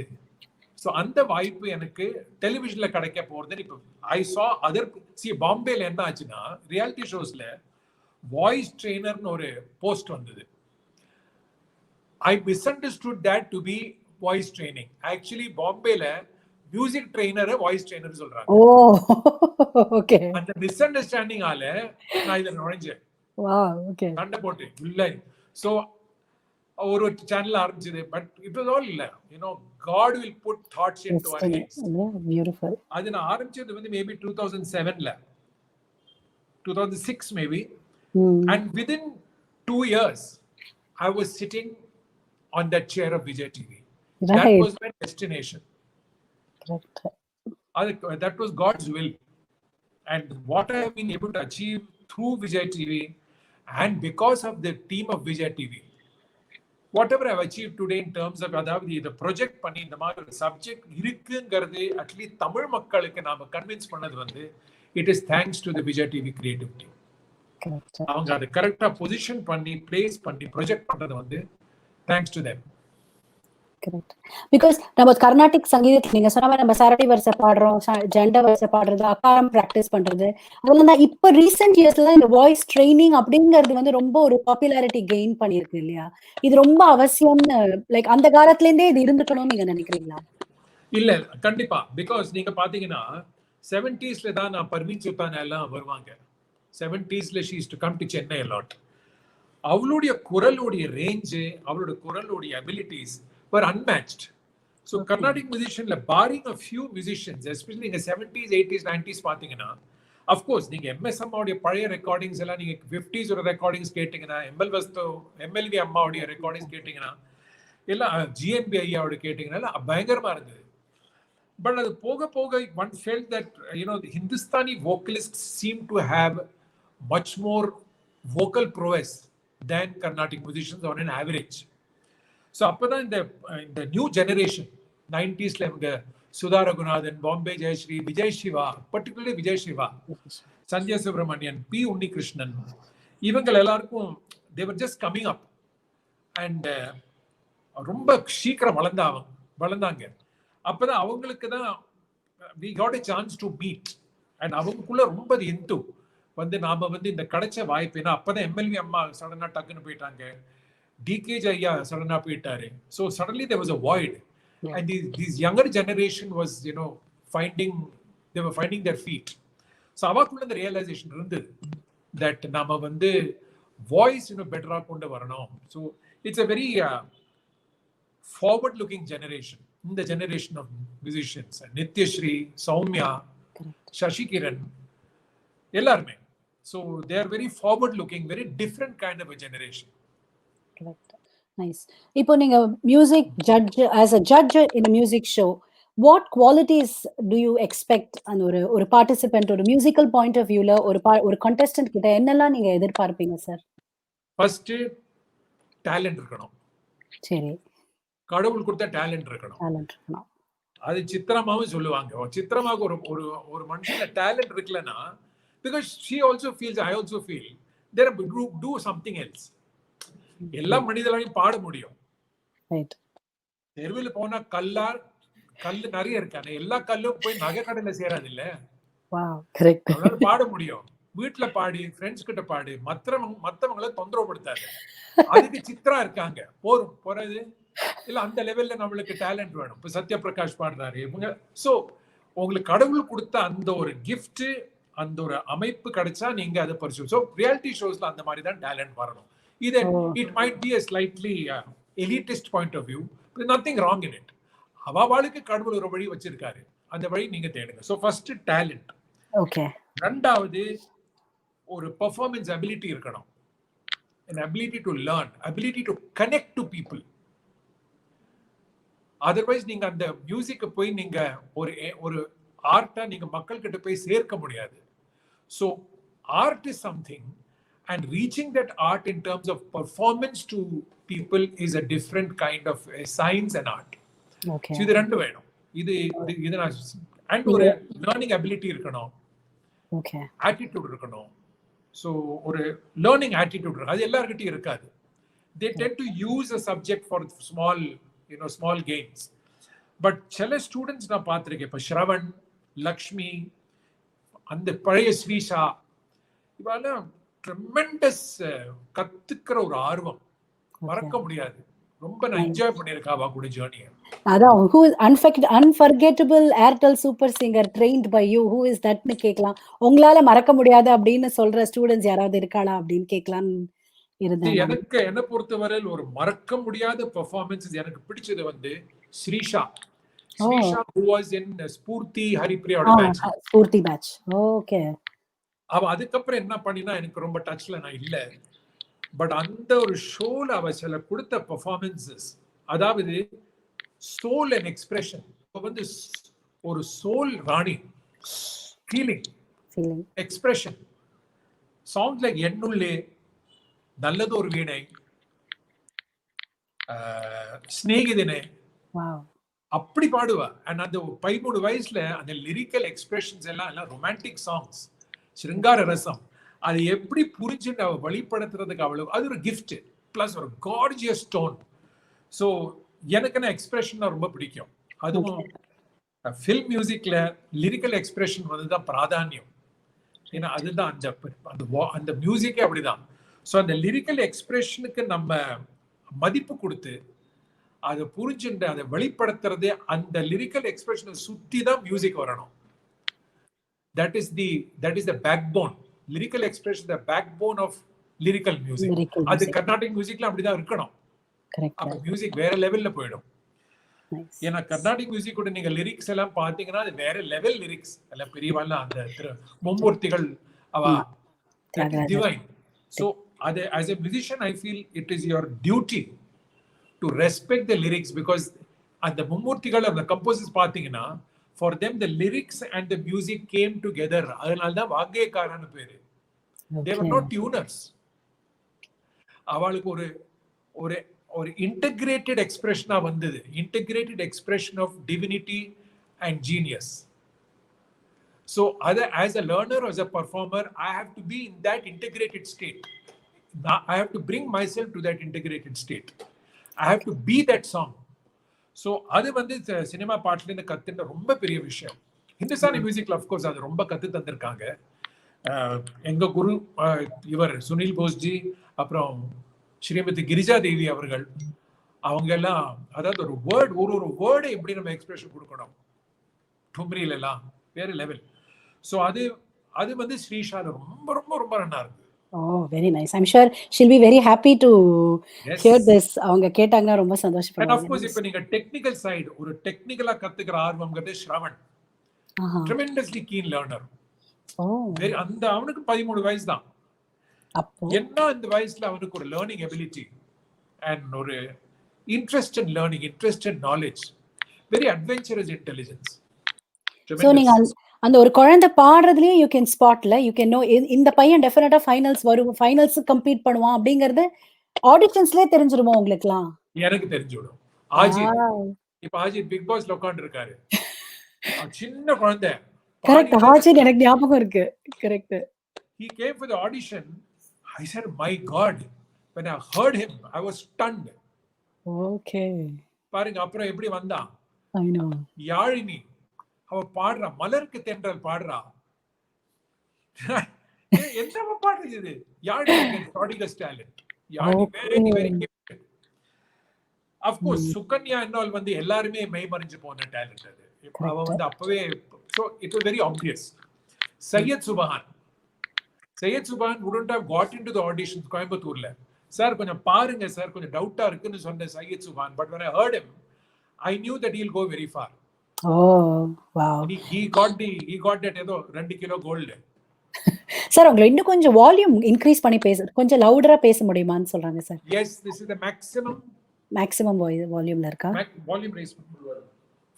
So அந்த வாய்ப்பு எனக்கு டெலிவிஷன்ல கிடைக்க போறது. இப்போ ஐ சா அதர் பாம்பேல என்ன ஆச்சுன்னா ரியாலிட்டி ஷோஸ்ல வாய்ஸ் ட்ரெயினர்னு ஒரு போஸ்ட் வந்தது. I misunderstood that to be voice training. Actually, Bombay music trainer voice trainer சொல்றாங்க. Oh, okay. அந்த misunderstanding ஆல நான் இத நுழைஞ்சேன். Wow, okay. கண்ட போட்டு இல்ல. So ஒரு சேனல் ஆரம்பிச்சது. But it was all God will put thoughts into our heads. Yeah, beautiful. அது நான் ஆரம்பிச்சது வந்து maybe 2007ல 2006 maybe. And within 2 years I was sitting on that chair of Vijay TV. Right. That was my destination. Correct. That was God's will. And what I have been able to achieve through Vijay TV and because of the team of Vijay TV, whatever I have achieved today in terms of the project பண்ணி இந்த மாதிரி ஒரு subject இருக்குங்கிறது at least Tamil மக்களுக்கு நாம convince பண்ணது வந்து it is thanks to the Vijay TV creative team. அவங்க அதை கரெக்டா பொசிஷன் பண்ணி பிளேஸ் பண்ணி ப்ரொஜெக்ட் பண்றது வந்து thanks to them. Correct. Because நம்ம கர்நாடிக் சங்கீதத்துல நீங்க சொன்ன மாதிரி நம்ம சரடி வரிசை பாடுறோம், ஜெண்ட வரிசை பாடுறது, அகாரம் பிராக்டிஸ் பண்றது, அதெல்லாம் தான் இப்ப ரீசெண்ட் இயர்ஸ்ல தான் இந்த வாய்ஸ் ட்ரைனிங் அப்படிங்கிறது வந்து ரொம்ப ஒரு பாப்புலாரிட்டி கெயின் பண்ணிருக்கு இல்லையா? இது ரொம்ப அவசியம்னு லைக் அந்த காலத்துல இருந்தே இது இருந்துக்கணும்னு நீங்க நினைக்கிறீங்களா? இல்ல கண்டிப்பா. பிகாஸ் நீங்க பாத்தீங்கன்னா 70sல தான் நான் பர்வீன் சுல்தான் எல்லாம் வருவாங்க. 70sல she used to come to Chennai a lot. அவளுடைய குரலுடைய ரேஞ்சு, அவளுடைய குரலுடைய abilities were unmatched. So Carnatic musicianல barring a few musicians, especially நீங்க 70s 80s 90s பாத்தீங்கன்னா, of course நீங்க எம்எஸ்எம் உடைய பழைய ரெக்கார்டிங்ஸ் எல்லாம் நீங்க 50s ஒரு ரெக்கார்டிங்ஸ் கேட்டீங்கன்னா, எம்எல்வி அம்மாவுடைய ரெக்கார்டிங்ஸ் கேட்டீங்கன்னா, எல்லாம் ஜிஎன்பி ஐயாவோட கேட்டீங்கன்னா பயங்கரமா இருந்தது. பட் அது போக போக one felt that the Hindustani vocalists seem to have much more vocal prowess than Carnatic musicians on an average. So அப்பதான் இந்த நியூ ஜெனரேஷன் 90sல இவங்க சுதா ரகுநாதன், பாம்பே ஜெயஸ்ரீ, விஜய் சிவா, பர்டிகுலர்லி விஜய் சிவா, சஞ்சய் சுப்ரமணியன், பி உன்னிகிருஷ்ணன், இவங்க எல்லாருக்கும் they were just coming up and ரொம்ப சீக்கிரம் வளர்ந்தாங்க. அப்பதான் அவங்களுக்கு தான் we got a chance to meet and அவங்களுக்குள்ள ரொம்ப எந்து வந்து நாம வந்து இந்த கிடைச்ச வாய்ப்பு. ஏன்னா அப்பதான் எம்எல்வி அம்மா சடனா டக்குன்னு போயிட்டாங்க, டிகேஜ் ஐயா சடனா போயிட்டாரு. So suddenly there was a void and these younger generation was they were finding their feet. So அவாக்குள்ள இந்த ரியலைசேஷன் இருந்தது தட் நாம வந்து வாய்ஸ் பெட்டரா கொண்டு வரணும். So it's a very forward looking generation. இந்த generation of musicians, Nithyasree, Sowmya, Sashikiran எல்லாருமே. So they are very forward looking, very different kind of a generation. Correct. Nice. இப்போ நீங்க music judge, as a judge in a music show, what qualities do you expect and ஒரு participant ஒரு musical point of viewல ஒரு contestant கிட்ட என்னெல்லாம் நீங்க எதிர்பார்ப்பீங்க sir? First talent இருக்கணும். சரி. கடவுள் கொடுத்த டேலண்ட் இருக்கணும். அது சித்ராமாவும் சொல்லுவாங்க. சித்ராமாவுக்கு ஒரு ஒரு ஒரு மனுஷன்ல டேலண்ட் இருக்குல்லன்னா, because she also feels, I also feel there too something else. எல்லா மனிதர்களையும் பாட முடியும். ரைட். தெருவில் போனா கல்லு நிறைய இருக்கு. ஆனா எல்லா கல்லும் போய் நகை கடையில சேராது இல்ல. Wow, correct. அவனால பாட முடியும். வீட்டுல பாடி, ஃப்ரெண்ட்ஸ் கிட்ட பாடி, மத்தவங்களை தொந்தரவுப்படுத்தாது. அதுக்கு சித்ரா இருக்காங்க. போறது இல்ல அந்த லெவல்ல நம்மளுக்கு டேலண்ட் வேணும். இப்ப சத்யபிரகாஷ் பாடுறாரு இவங்க. சோ உங்களுக்கு கடவுள் கொடுத்த அந்த ஒரு கிஃப்ட், அந்த ஒரு அமைப்பு கிடைச்சா நீங்க அதை பரிசு. சோ ரியாலிட்டி ஷோஸ்ல அந்த மாதிரி தான் டேலண்ட் வரணும். இது it might be a slightly elitist point of view, but nothing wrong in it. அவளுக்கு கடவுள் ஒரு வழி வச்சிருக்காரு. அந்த வழி நீங்க தேடுங்க. So first talent. ஓகே. ரெண்டாவது ஒரு பெர்ஃபார்மன்ஸ் அபிலிட்டி இருக்கணும். an ability to learn, ability to connect to people. Otherwise நீங்க அந்த மியூசிக்க போய் நீங்க ஒரு ஆர்ட்டா நீங்க மக்கள் கிட்ட போய் சேர்க்க முடியாது. So art is something and reaching that art in terms of performance to people is a different kind of science and art. இது ரெண்டு வேணும். இது அண்ட் ஒரு லேர்னிங் அபிலிட்டி இருக்கணும், ஆட்டிடியூட் இருக்கணும். ஸோ ஒரு லேர்னிங் ஆட்டிடியூட் இருக்கு, அது எல்லார்கிட்டையும் இருக்காது. They tend to use a subject for small gains. But சில ஸ்டூடெண்ட்ஸ் நான் பார்த்திருக்கேன். இப்ப ஸ்ரவன், லக்ஷ்மி, அந்த பழைய ஸ்ரீஷா, இவெல்லாம் ட்ரெமெண்டஸ் கத்துக்கிற ஒரு ஆர்வம் மறக்க முடியாது. ரொம்ப நான் என்ஜாய் பண்ணியிருக்கேன் அவ கூட ஜேர்னியை. அதான் who is unforgettable Airtel super singer trained by you, who is that னு கேட்கலாம். உங்களால மறக்க முடியாது அப்படின்னு சொல்ற ஸ்டூடெண்ட்ஸ் யாராவது இருக்காளா அப்படின்னு கேட்கலாம். எனக்கு என்ன பொறுத்தவரையில் ஒரு மறக்க முடியாத பெர்ஃபார்மன்ஸ் எனக்கு பிடிச்சது வந்து Srisha. Srisha who was in Spoorthi ஹரிப்ரியாவோட பேட்ச். ஸ்பூர்த்தி பேட்ச். ஓகே. அவ அதுக்கப்புறம் என்ன பண்ணினா எனக்கு ரொம்ப டச்ல நான் இல்ல. பட் அந்த ஒரு ஷோல அவ சில கொடுத்த பெர்ஃபார்மன்ஸஸ், அதாவது சோல் அண்ட் எக்ஸ்பிரஷன், வந்து ஒரு சோல் ராணி, ஃபீலிங், எக்ஸ்பிரஷன், சாங்ஸ் லைக் என்னுள்ளே, நல்லது ஒரு வீணை, ஸ்நேகிதனே, அப்படி பாடுவா. அண்ட் அந்த 13 வயசுல அந்த லிரிக்கல் எக்ஸ்பிரஷன்ஸ் எல்லாம் ரொமான்டிக் சாங்ஸ், சிருங்கார ரசம், அது எப்படி புரிஞ்சுட்டு அவ வெளிப்படுத்துறதுக்கு அவ்வளவு அது ஒரு கிஃப்ட் பிளஸ் ஒரு கார்ஜியஸ் டோன். ஸோ எனக்கு என்ன எக்ஸ்பிரஷன் ரொம்ப பிடிக்கும். அதுவும் ஃபில்ம் மியூசிக்ல லிரிக்கல் எக்ஸ்பிரஷன் வந்துதான் பிராதானியம். ஏன்னா அதுதான் அந்த மியூசிக்கே அப்படிதான். ஸோ அந்த லிரிக்கல் எக்ஸ்பிரஷனுக்கு நம்ம மதிப்பு கொடுத்து அதை புரிஞ்சுட்டு அதை வெளிப்படுத்துறது, அந்த லிரிக்கல் எக்ஸ்பிரஷனை சுத்தி தான் மியூசிக் வரணும். That is the backbone. Lyrical expression, the backbone of lyrical music. அது கர்நாடிக் மியூசிக்ல அப்படிதான் இருக்கணும். அப்ப மியூசிக் வேற லெவல்ல போயிடும். ஏன்னா கர்நாடிக் மியூசிக் கூட நீங்க லிரிக்ஸ் எல்லாம் பாத்தீங்கன்னா அது வேற லெவல் லிரிக்ஸ் எல்லாம் பெரியவாள். அந்த மும்மூர்த்திகள் அவ divine. So as a musician I feel it is your duty to respect the lyrics, because அந்த மும்மூர்த்திகள் அந்த கம்போசர்ஸ் பாத்தீங்கன்னா for them the lyrics and the music came together. அதனால தான் வாగ్గேயக்காரன்னு பேரு. They were not tuners. அவளுக்கு ஒரு integrated expression வந்தது, integrated expression of divinity and genius. So as a learner, as a performer, I have to be in that integrated state. I have to bring myself to that integrated state. I have to be that song. So அது வந்து cinema பாட்டுலேருந்து கத்துன்ற ரொம்ப பெரிய விஷயம். ஹிந்துஸ்தானி மியூசிக்ல of course அது ரொம்ப கத்து தந்திருக்காங்க. எங்க குரு இவர் சுனில் போஸ்ஜி, அப்புறம் ஸ்ரீமதி கிரிஜா தேவி அவர்கள், அவங்க எல்லாம் அதாவது ஒரு வேர்டை எப்படி நம்ம எக்ஸ்பிரஷன் கொடுக்கணும் டும்ரியில எல்லாம் வேற லெவல். ஸோ அது வந்து ஸ்ரீஷால ரொம்ப ரொம்ப ரொம்ப நல்லா இருக்கு. Oh, very nice. I'm sure she'll be very happy to hear this. அவங்க கேட்டாங்கன்னா ரொம்ப சந்தோஷப்படுவாங்க. And of course இப்ப நீங்க டெக்னிக்கல் சைடு, ஒரு டெக்னிக்கலா கத்துக்கிற ஆர்வம்ங்கிறது ஸ்ரவன். tremendously keen learner. அந்த அவனுக்கு 13 வயசு தான். என்ன இந்த வயசுல அவனுக்கு ஒரு லேர்னிங் எபிலிட்டி அண்ட் ஒரு interest in learning, interest in knowledge, very adventurous intelligence. So நீங்க அந்த ஒரு குழந்தை பாடுறதுலயே யூ கேன் ஸ்பாட்ல, யூ கேன் நோ இந்த பையன் டெஃபினட்டா ஃபைனல்ஸ் வரும், ஃபைனல்ஸ் கம்ப்ளீட் பண்ணுவான் அப்படிங்கிறது ஆடிஷன்ஸ்லயே தெரிஞ்சிருமோ உங்களுக்குலாம்? எனக்கு தெரிஞ்சிடும். ஆஜி இப்ப அஜித் பிக் பாஸ்ல உட்கார்ந்து இருக்காரு. சின்ன குழந்தை கரெக்ட். பாடிட்டே அஜித் எனக்கு ஞாபகம் இருக்கு. Correct. he came for the audition. I said, my God, when I heard him, I was stunned. Okay. பாருங்க அப்புறம் எப்படி வந்தான். I know. யாழினி அவ பாடுறா, மலருக்கு தென்றல் பாடுறா. என்ன பாடுறது இது? Yazhini prodigal talent. Yazhini very very gifted. Of course Sukanya என்னால் வந்து எல்லாருமே மெய்மறிஞ்சு போன டேலண்ட் அது. அவ வந்து அப்பவே so it was very obvious. Syed சுபஹான் wouldn't have got into the auditions கோயம்புத்தூர்ல. சார் கொஞ்சம் பாருங்க சார், கொஞ்சம் டவுட்டா இருக்குன்னு சொன்ன சையத் சுபஹான். But when I heard him, I knew that he'll go very far. Oh, wow. He got that ஏதோ 2 கிலோ கோல்டு. சார் உங்களை இன்னும் கொஞ்சம் வால்யூம் இன்க்ரீஸ் பண்ணி கொஞ்சம் லவுடரா பேச முடியுமான்னு சொல்றாங்க sir. Yes, this is the maximum வால்யூம்ல இருக்கா? வால்யூம் ரைஸ்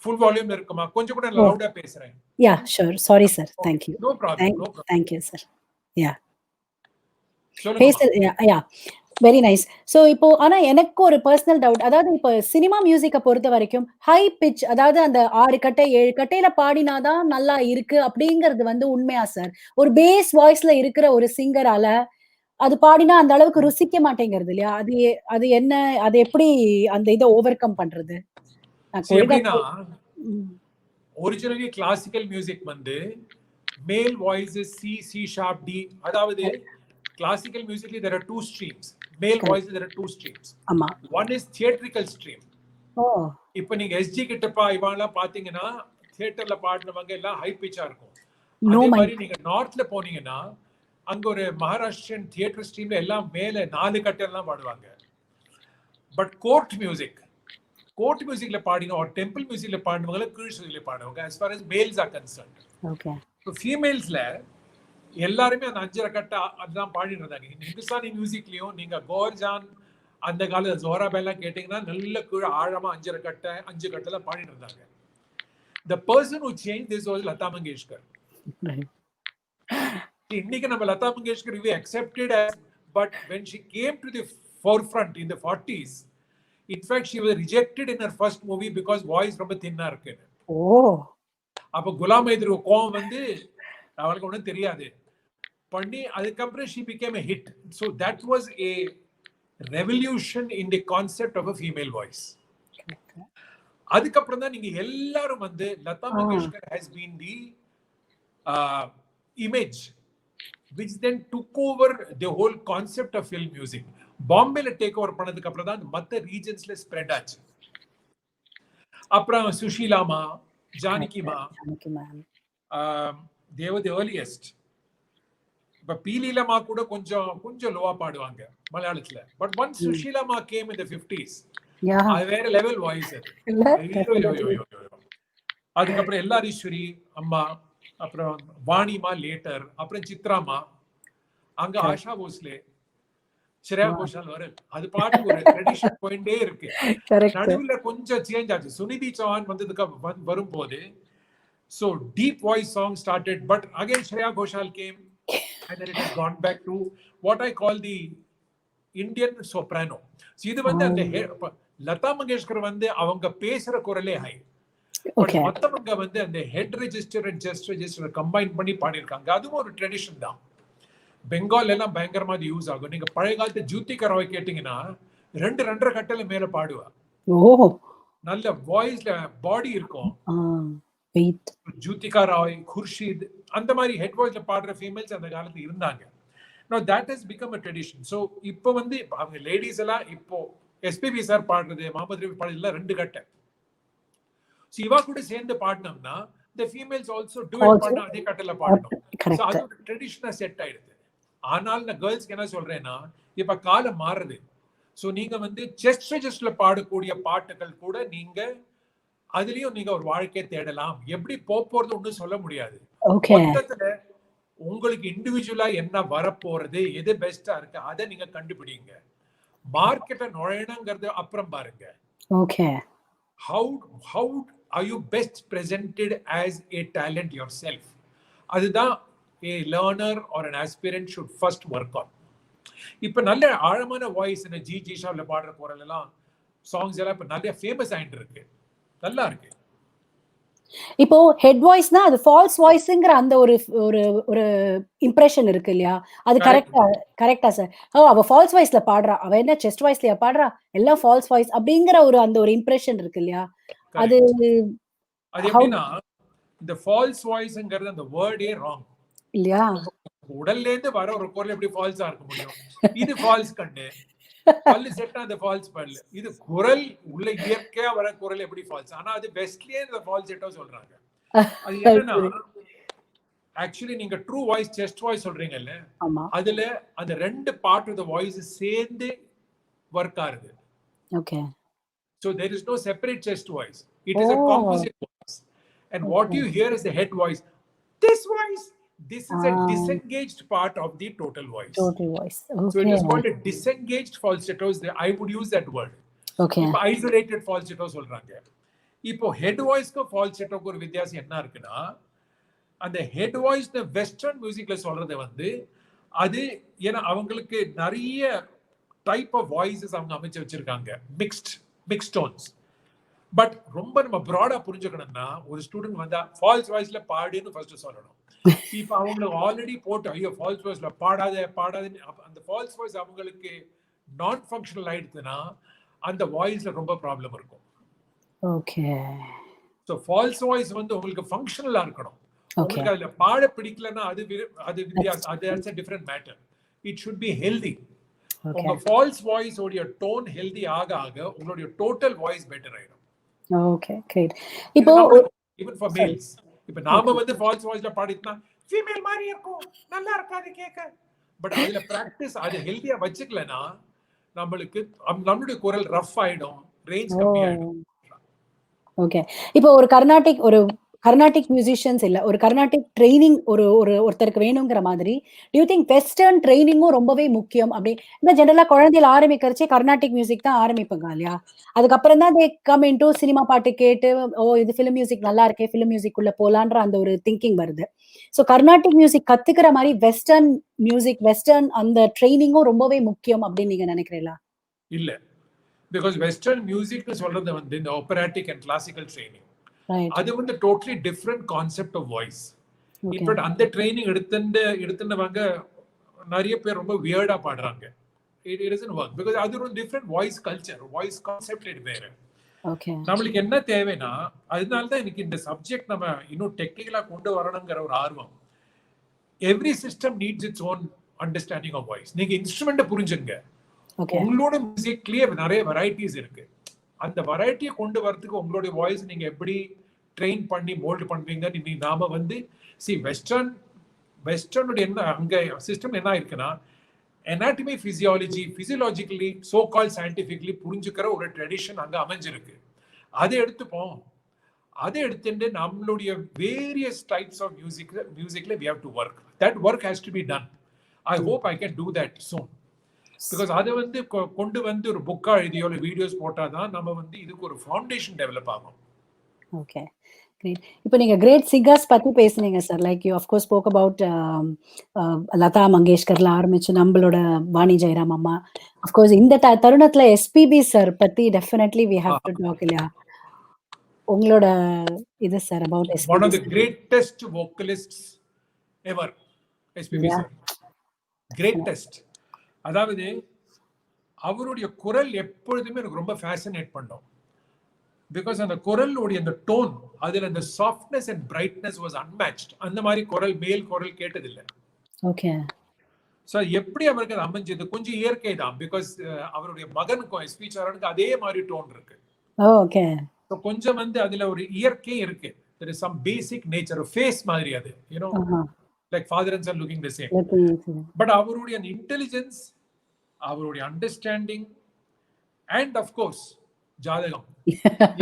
ஃபுல் வால்யூம்ல இருக்குமா? கொஞ்சம் கூட லவுடா பேசுறேன். Yeah, sure. Sorry sir. Thank you. No problem. Thank you sir. Yeah. சொல்லுங்க. Yeah. Very nice. ஸோ இப்போ ஆனா எனக்கு ஒரு பர்சனல் டவுட். அதாவது இப்போ சினிமா மியூசிக்கை பொறுத்த வரைக்கும் ஹை பிச், அதாவது அந்த 6 கட்டை 7 கட்டையில பாடினாதான் நல்லா இருக்கு அப்படிங்கிறது வந்து உண்மையா சார்? ஒரு பேஸ் வாய்ஸ்ல இருக்கிற ஒரு சிங்கரால அது பாடினா அந்த அளவுக்கு ருசிக்க மாட்டேங்கிறது இல்லையா? அது என்ன, அது எப்படி அந்த இதை ஓவர் கம் பண்றது? ஒரிஜினலி கிளாசிக்கல் மியூசிக் வந்து மேல் வாய்ஸ் சி ஷார்ப் டி. அதாவது கிளாசிக்கல் மியூசிக்ல there are two streams. Male voice there are two streams. ஆமா. One is theatrical stream. இப்போ நீங்க எஸ்ஜி கிட்டப்பா இவாளா பாத்தீங்கன்னா தியேட்டர்ல பாடுறவங்க எல்லாம் ஹை பிச்சா இருக்கும். அதே மாதிரி நீங்க நார்த்ல போனீங்கன்னா அங்க ஒரு மகாராஷ்டிரன் தியேட்டர் ஸ்ட்ரீம்ல எல்லாம் மேல 4 கட்டெல்லாம் பாடுவாங்க. பட் கோர்ட் மியூசிக்ல பாடின ஒரு டெம்பிள் மியூசிக்ல பாடுறவங்க கீழ் சுதியில பாடுவாங்க as far as males are concerned. Okay. So ஃபீமேல்ஸ்ல எல்லாருமே அந்த 5 கட்டை அதுதான் பாடிட்டு இருந்தாங்க. ஹிந்துஸ்தானி மியூசிக்லயும் நீங்க கோர்ஜான் அந்த காலத்துல ஜோரா பெல்லாம் கேட்டீங்கன்னா நல்ல கீழே ஆழமா 5 கட்டை பாடிட்டு இருந்தாங்க. The person who changed this was Lata Mangeshkar. இன்னைக்கு நம்ம Latha Mangeshkar we accepted as, but when she came to the forefront in the 40s, in fact she was rejected in her first movie because voice ரொம்ப thin-ஆ இருக்கு. அப்ப குலாம் ஹைதர் கோவம் வந்து அவளுக்கு ஒன்றும் தெரியாது பண்ணி அதுக்கப்புறம் she became a hit. So that was a revolution in the concept of a female voice. அதுக்கப்புறம் தான் நீங்க எல்லாரும் வந்து Lata Mangeshkar has been the image which then took over the whole concept of film music. பாம்பேல டேக் ஓவர் பண்ணதுக்கு அப்புறம் தான் மற்ற ரீஜன்ஸ்ல ஸ்ப்ரெட் ஆச்சு. அப்புறம் சுஷீலாமா, ஜானகிமா, they were the earliest. இப்ப பீலீலமா கூட கொஞ்சம் லோவா பாடுவாங்க மலையாளத்துல. But once சுஷீலாமா game in the 50s, அது வேற லெவல் வாய்ஸ் அது. அதுக்கப்புறம் எல்லாரீஸ்வரி அம்மா, அப்புறம் வாணிமா லேட்டர், அப்புறம் சித்ராமா, அங்க ஆஷா போஸ்லே, ஸ்ரேயா கோஷால் வரும். அது பாட்டு ஒரு ட்ரெடிஷன் போயிட்டே இருக்கு. நடுவுல கொஞ்சம் சேஞ்ச் ஆச்சு. சுனிதி சௌஹான் வந்ததுக்கு வரும்போது so deep voice song started, but again Shreya Ghoshal came and then it has gone back to what I call the Indian soprano. So இது வந்து அந்த லதா மங்கேஷ்கர் வந்து அவங்க பேசுற குரலே ஹை. மத்தவங்க வந்து அந்த head register and chest register combine பண்ணி பாடியிருக்காங்க. அதுவும் ஒரு ட்ரெடிஷன் தான். பெங்கால் எல்லாம் பயங்கரமா அது யூஸ் ஆகும். நீங்க பழைய காலத்து ஜூத்திகா ராய் கேட்டீங்கன்னா 2.5 கட்டல மேல பாடுவா. நல்ல வாய்ஸ்ல பாடி இருக்கும். ஜூத்திகா ராய், குர்ஷித், அந்த மாதிரி ஹெட் வாய்ஸ்ல பாடுற ஃபீமேல்ஸ் அந்த காலத்துல இருந்தாங்க. Now that has become a tradition. So இப்போ வந்து அவங்க லேடிஸ் எல்லாம் இப்போ எஸ்பிபி சார் பாடுறது, முகமது ரஃபி பாடுறது எல்லாம் 2 கட்டை. சிவா கூட சேர்ந்து பாடினோம்னா the females also do it பண்ண அதே கட்டல பாடணும். So அது ஒரு ட்ரெடிஷனா செட் ஆயிடுது. ஆனால் நான் கேர்ள்ஸ்க்கு என்ன சொல்றேன்னா இப்ப காலம் மாறுது. ஸோ நீங்க வந்து செஸ்ட் ரெஜிஸ்டர்ல பாடக்கூடிய பாட்டுகள் கூட நீங்க அதுலயும் நீங்க ஒரு வாழ்க்கையை தேடலாம். எப்படி போறது ஒன்றும் சொல்ல முடியாது. மொத்தத்துல உங்களுக்கு இண்டிவிஜுவலா என்ன வரப்போறது, எது பெஸ்டா இருக்கு அதை நீங்க கண்டுபிடிங்க. மார்க்கெட்டை நுழையணுங்கிறது அப்புறம் பாருங்க. How are you best presented as a talent yourself? அதுதான் a learner or an aspirant should first work on. இப்ப நல்ல ஆழமான வாய்ஸ் ஜி ஷாவ்ல பாடுற குரல் எல்லாம் சாங்ஸ் எல்லாம் இப்ப நிறைய ஃபேமஸ் ஆயிட்டு இருக்கு. நல்லா இருக்கு. இப்போ ஹெட் வாய்ஸ்னா அது ஃபால்ஸ் வாய்ஸ்ங்கிற அந்த ஒரு ஒரு ஒரு இம்ப்ரெஷன் இருக்கு இல்லையா? அது கரெக்ட். கரெக்ட்டா சார்? ஓ! அவ ஃபால்ஸ் வாய்ஸ்ல பாடுறா. அவ என்ன செஸ்ட் வாய்ஸ்லயா பாடுறா? எல்லாம் ஃபால்ஸ் வாய்ஸ் அப்படிங்கிற அந்த ஒரு இம்ப்ரெஷன் இருக்கு இல்லையா? அது கரெக்ட். அது ஹவ் எப்படின்னா, இந்த ஃபால்ஸ் வாய்ஸ்ங்கிறது அந்த வேர்டே ராங். இல்லையா? உடல்ல இருந்து வர ஒரு குரல் எப்படி ஃபால்ஸா இருக்க முடியும்? இது ஃபால்ஸ் கண்ணு. பல்லு செட்டா அந்த ஃபால்ஸ் பல்லு. இது குரல் உள்ள இயற்கையா வர குரல் எப்படி ஃபால்ஸ்? ஆனா அது வெஸ்ட்லயே இந்த ஃபால்ஸ் செட்டா சொல்றாங்க. அது என்னன்னா, ஆக்சுவலி நீங்க ட்ரூ வாய்ஸ், செஸ்ட் வாய்ஸ் சொல்றீங்கல்ல, ஆமா. அதுல அந்த 2 பார்ட் ஆஃப் தி வாய்ஸ் சேர்ந்து வொர்க் ஆகுது. Okay. So there is no separate chest voice. It is a oh! composite voice. And what okay. you hear is the head voice. This is a disengaged part of the total voice. Total voice. So it okay. is called a disengaged falsetto. I would use that word. Okay. இப்போ isolated falsetto சொல்றாங்க. இப்போ head voice க்கு falsetto க்கு ஒரு வித்தியாசம் என்ன இருக்குன்னா, அந்த head voice வெஸ்டர்ன் மியூசிக்ல சொல்றது வந்து அது ஏன்னா அவங்களுக்கு நிறைய டைப் ஆஃப் வாய்ஸஸ் அவங்க அமைச்சு வச்சிருக்காங்க, மிக்ஸ்ட் டோன்ஸ். பட் ரொம்ப நம்ம ப்ராடா புரிஞ்சுக்கணும்னா ஒரு ஸ்டூடெண்ட் வந்தா ஃபால்ஸ் வாய்ஸ்ல பாடுன்னு ஃபர்ஸ்ட் சொல்லணும். இப்ப அவங்களுக்கு ஆல்ரெடி போட்டு ஐயோ ஃபால்ஸ் வாய்ஸ்ல பாடாதுன்னு அந்த ஃபால்ஸ் வாய்ஸ் அவங்களுக்கு நான் ஃபங்க்ஷனல் ஆயிடுச்சுன்னா அந்த வாய்ஸ்ல ரொம்ப ப்ராப்ளம் இருக்கும். ஓகே. ஸோ ஃபால்ஸ் வாய்ஸ் வந்து உங்களுக்கு ஃபங்க்ஷனலா இருக்கணும். ஓகே. உங்களுக்கு அதுல பாட பிடிக்கலன்னா அது வித்தியாசம், அது different matter. It should be healthy. உங்க ஃபால்ஸ் வாய்ஸ் உடைய டோன் ஹெல்தி ஆக ஆக உங்களுடைய டோட்டல் வாய்ஸ் பெட்டர் ஆயிடும். Okay, great. இப்போ ஈவன் ஃபார் மேல்ஸ், இப்ப நாம வந்து ஃபால்ஸ் வாய்ஸ்ல பாடினா ஃபீமேல் மாதிரி இருக்கும், நல்லா இருக்காது கேட்க. பட் அதுல பிராக்டிஸ் அது ஹெல்தியா வச்சுக்கலனா நம்மளுடைய குரல் ரஃப் ஆயிடும், ரேஞ்ச் கம்மி ஆயிடும். ஓகே. இப்போ ஒரு கர்நாடிக் மியூசிஷியன்ஸ் இல்ல, ஒரு கர்நாடிக் ட்ரெய்னிங் ஒருத்தருக்கு வேணுங்கிற மாதிரி, டு யூ திங்க் வெஸ்டர்ன் ட்ரெய்னிங்கும் ரொம்பவே முக்கியம் அப்படி? ஏன்னா ஜெனரலா குழந்தையில ஆரம்பிக்கிறச்சே கர்நாடிக் மியூசிக் தான் ஆரம்பிப்பாங்க இல்லையா? அதுக்கப்புறம் தான் தே கம் இன்டு சினிமா பாட்டு கேட்டு, ஓ இது ஃபிலிம் மியூசிக் நல்லா இருக்கே, ஃபிலிம் மியூசிக் உள்ள போலான்ற அந்த ஒரு திங்கிங் வருது. ஸோ கர்நாடிக் மியூசிக் கத்துக்கிற மாதிரி வெஸ்டர்ன் மியூசிக், வெஸ்டர்ன் அந்த ட்ரெய்னிங்கும் ரொம்பவே முக்கியம் அப்படின்னு நீங்க நினைக்கிறீங்களா? இல்ல, பிகாஸ் வெஸ்டர்ன் மியூசிக் சொல்றது வந்து இந்த ஆப்பராட்டிக் அண்ட் கிளாசிக்கல் ட்ரெய்னிங், அது வந்து totally different concept of voice. In fact அந்த ட்ரைனிங் எடுத்துனவங்க நிறைய பேர் ரொம்ப வியர்டா பாடுறாங்க. இட் டசன்ட் வொர்க் பிகாஸ் அது ஒரு different voice culture, voice concept இது வேற. நம்மளுக்கு என்ன தேவைன்னா, அதனால தான் எனக்கு இந்த சப்ஜெக்ட் நம்ம இன்னும் டெக்னிக்கலா கொண்டு வரணுங்கிற ஒரு ஆர்வம். Every system needs its own understanding of voice. நீங்க இன்ஸ்ட்ருமெண்ட்டை புரிஞ்சுங்க, உங்களோட மியூசிக்லயே நிறைய வெரைட்டிஸ் இருக்கு. அந்த வெரைட்டியை கொண்டு வரதுக்கு உங்களுடைய வாய்ஸ் நீங்க எப்படி ட்ரெயின் பண்ணி மோல்ட் பண்ணுவீங்கன்னு நாம வந்து வெஸ்டர்னுடைய என்ன அங்க சிஸ்டம் என்ன இருக்குன்னா, anatomy physiologically so called scientifically புரிஞ்சுக்கிற ஒரு ட்ரெடிஷன் அங்க அமைஞ்சிருக்கு. அதை எடுத்துப்போம். அதை எடுத்துட்டு நம்மளுடைய வேரியஸ் டைப்ஸ் ஆஃப் மியூசிக்ல we have to work. That work has to be done. I hope I can do that soon. Because அதை வந்து கொண்டு வந்து ஒரு புக்கா எழுதியோ இல்லை வீடியோஸ் போட்டாதான் நம்ம வந்து இதுக்கு ஒரு ஃபவுண்டேஷன் டெவலப் ஆகும். Okay, great. இப்போ நீங்க கிரேட் சிங்கர்ஸ் பத்தி பேசுனீங்க sir. Like you of course spoke about Lata மங்கேஷ்கர்ல ஆரம்பிச்சு நம்மளோட வாணி ஜெயராம் அம்மா. ஆஃப் கோர்ஸ் இந்த தருணத்துல எஸ்பிபி சார் பத்தி definitely we have to talk இல்லையா? உங்களோட இது sir about SPB. One of the greatest vocalists ever, SPB sir. Greatest. அதாவது அவருடைய குரல் எப்பொழுதுமே எனக்கு ரொம்ப ஃபேசினேட் பண்ணும். பிகாஸ் அந்த குரலுடைய அந்த டோன், அதுல அந்த சாஃப்ட்னஸ் அண்ட் பிரைட்னஸ் வாஸ் அன்மேட்ச்ட். அந்த மாதிரி குரல் மேல் குரல் கேட்டதில்லை. ஓகே. ஸோ எப்படி அவருக்கு அது அமைஞ்சது கொஞ்சம் இயற்கை தான். பிகாஸ் அவருடைய மகனுக்கும் எஸ்பி சரணுக்கு அதே மாதிரி டோன் இருக்கு. ஓகே. ஸோ கொஞ்சம் வந்து அதுல ஒரு இயற்கை இருக்கு. there is some basic nature, a face மாதிரி அது, you know, like father and son looking the same. But அவருடைய intelligence, அவருடைய understanding and of course ஜாதகம்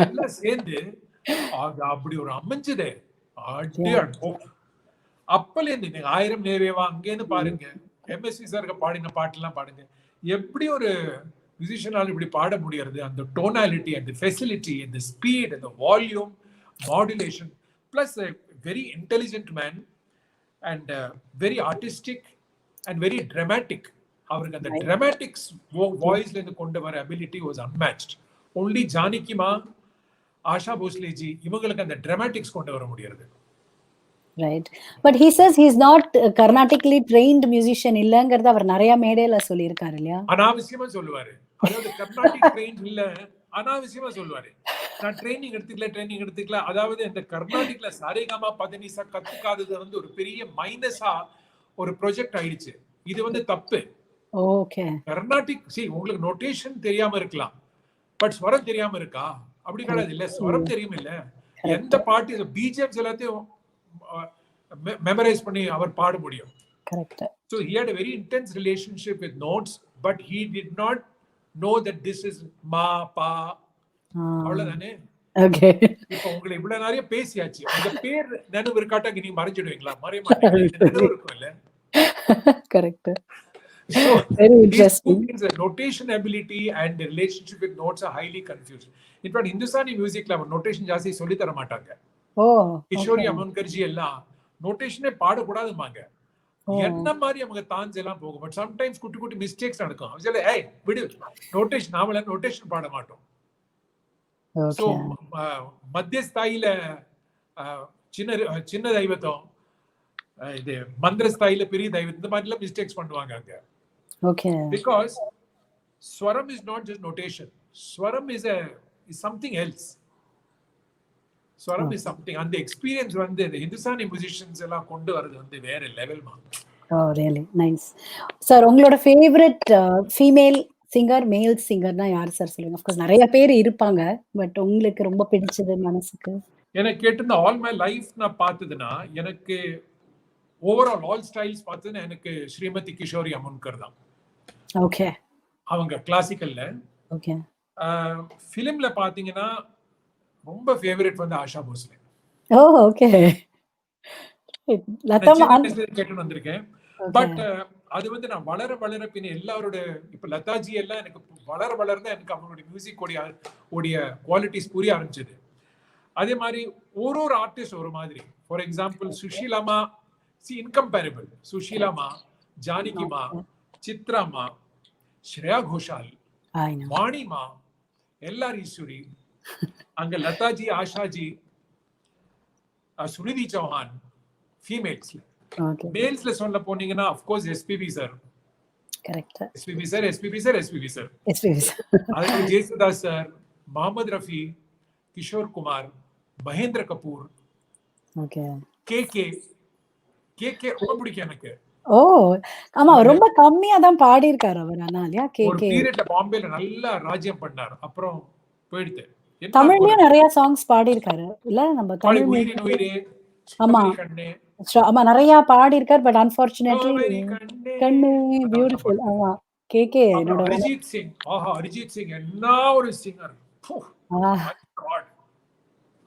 எல்லாம் சேர்ந்து அப்படி ஒரு அமைஞ்சதே. அப்பலேருந்து நீங்க 1000 நேவேவா அங்கேருந்து பாருங்க, எம்எஸ்வி சாருக்கு பாடின பாட்டெல்லாம் பாடுங்க, எப்படி ஒரு மியூசிஷியனால இப்படி பாட முடியாது. அந்த tonality and the facility and the speed and the volume modulation, plus a very intelligent man and very artistic and very dramatic. அவருக்கு அந்த dramatics voice ல இருந்து கொண்டு வர ability was unmatched. Only Janaki மா ஆஷா போஸ்லேஜி இவங்களுக்கு அந்த டிராமாட்டிக்ஸ் கொண்டு வர முடியாது. Right. But he says he's not Carnatically trained musician இல்லங்கிறத அவர் நிறைய மேடையில சொல்லியிருக்காரு இல்லையா? அனாவசியமா சொல்லுவாரு. அதாவது கர்நாடிக் ட்ரெயின் இல்ல, அனாவசியமா சொல்லுவாரு. நான் ட்ரைனிங் எடுத்துக்கல. அதாவது இந்த கர்நாடிக்ல சரிகமா பதனிசா கத்துக்காதது வந்து ஒரு பெரிய மைனஸா ஒரு ப்ராஜெக்ட் ஆயிடுச்சு. இது வந்து தப்பு. ஓகே. கர்நாடிக் உங்களுக்கு நோட்டேஷன் தெரியாம இருக்கலாம், பட் ஸ்வரம் தெரியாம இருக்கா? அப்படி கிடையாது இல்ல. ஸ்வரம் தெரியும் இல்ல. எந்த பாட்டு பிஜிஎம்ஸ் எல்லாத்தையும் மெமரைஸ் பண்ணி அவர் பாட முடியும். Correct. So he had a very intense relationship with notes, but he did not know that this is ma pa. அவ்வளவுதானே. ஓகே. இப்போ உங்களுக்கு இவ்வளவு நிறைய பேசியாச்சு. அந்த பேர் நினைவு இருக்காட்டா நீங்க மறைஞ்சிடுவீங்களா? மறைய மாட்டீங்க. நினைவு இருக்கும் இல்ல. Correct. So very interesting. The notation ability and the relationship with notes are highly confused. In fact, Hindustani musicல notation ஜாஸ்தி சொல்லி தர மாட்டாங்க. கிஷோரி அமன்கர்ஜி எல்லாம் நோட்டேஷனே பாடக்கூடாதுமாங்க. என்ன மாதிரி அவங்க தான்ஸ் எல்லாம் போகும். பட் சம்டைம்ஸ் குட்டி குட்டி மிஸ்டேக்ஸ் நடக்கும். ஏய் விடு, நோட்டேஷன் நாமல நோட்டேஷன் பாட மாட்டோம். சோ மத்திய ஸ்தாயில சின்ன தெய்வத்தம், இது மந்திர ஸ்தாயில பெரிய தெய்வம், இந்த மாதிரி எல்லாம் மிஸ்டேக்ஸ் பண்ணுவாங்க அங்க. Okay. Because swaram is not just notation. Swaram is something else. Swaram is something. And the experience வந்து the Hindustani musicians எல்லாம் கொண்டு வரது வந்து வேற லெவல் மா. Oh really nice. சார் உங்களோட ஃபேவரட் ஃபீமேல் சிங்கர், மேல் சிங்கர்னா யார் சார் சொல்லுங்க? of course நிறைய பேர் இருப்பாங்க, பட் உங்களுக்கு ரொம்ப பிடிச்சது மனசுக்கு? எனக்கு கேட்டிருந்த ஆல் மை லைஃப் நான் பார்த்ததுன்னா, எனக்கு ஓவரால் ஆல் ஸ்டைல்ஸ் பார்த்ததுன்னா எனக்கு ஸ்ரீமதி கிஷோரி அமன்கர் தான். ஓகே. அவங்க கிளாசிக்கல்ல. ஓகே. ஃபிலிம்ல பாத்தீங்கன்னா ரொம்ப ஃபேவரட் வந்து ஆஷா போஸ்லே. ஓ ஓகே. லதா கேட்டு வந்திருக்கேன். பட் அது வந்து நான் வளர பின்ன எல்லாரோட இப்ப லதாஜி எல்லாம் எனக்கு வளர தான் எனக்கு அவங்களுடைய மியூசிக் உடைய குவாலிட்டிஸ் புரிய ஆரம்பிச்சது. அதே மாதிரி ஒரு ஆர்டிஸ்ட் ஒரு மாதிரி. ஃபார் எக்ஸாம்பிள் சுஷீலாமா, இன்கம்பேரபிள். சுஷீலாமா, ஜானகிமா, சித்ராமா, ஸ்ரேயா கோஷால், வாணிமா, எல்ஆர் ஈஸ்வரி, அங்க லதாஜி, ஆஷாஜி, சுனிதி சௌஹான் ஃபீமேல்ஸ்ல. மேல்ஸ்ல சொல்ல போனீங்கன்னா of course SPB sir. Correct. SPB sir. அதுக்கு ஜெயசுதாஸ் சார், முகமது ரஃபி, கிஷோர் குமார், மகேந்திர கபூர், ஓகே, கே ரொம்ப பிடிக்கும் எனக்கு. ஓ ஆமா, ரொம்ப கம்மியா தான் பாடி இருக்காரு அவர். ஆனாலியா ஒரு பீரியட்ல பாம்பேல நல்லா ராஜ்யம் பண்ணார், அப்புறம் போயிடுது. தமிழ்லயும் நிறைய சாங்ஸ் பாடி இருக்காரு இல்ல? நம்ம தமிழ் ஆமா ஆமா நிறைய பாடி இருக்காரு. பட் அன்பார்ச்சுனேட்லி கண்ணே பியூட்டிஃபுல். ஆமா கேகே. என்னோட அரிஜித் சிங். அரிஜித் சிங் என்ன ஒரு சிங்கர். காட்,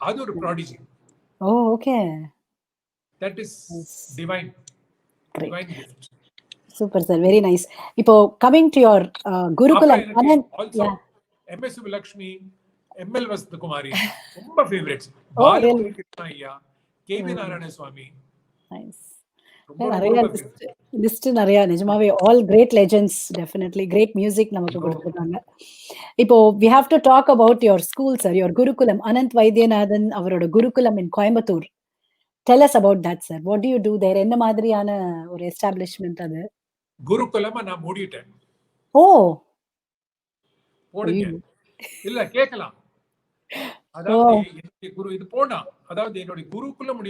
அது ஒரு prodigy. Oh okay. That is divine. Super sir, very nice. இப்போ coming to your gurukulam. Also MS Subbulakshmi, ML Vasanthakumari ரொம்ப ஃபேவரட்ஸ். பாலகிருஷ்ண ஐயா, கேவி நாராயண சுவாமி. நைஸ். நிறைய லிஸ்ட் நிறைய. நிஜமாவே all great legends. Definitely great music நமக்கு கொடுத்துருக்காங்க. இப்போ we have to talk about your school sir, your குருகுலம். அனந்த் வைத்தியநாதன் அவரோட குருகுலம் in Coimbatore. Tell us about that sir. What do you do there? என்ன மாதிரியான ஒரு எஸ்டாப்லிஷ்மென்ட் அது? குருகுலமா நான் மூடிட்டேன். ஓ போடுங்க. இல்ல கேட்கலாம். அதாவது என்னுடைய குரு இது போனா, அதாவது என்னுடைய குருகுலம்,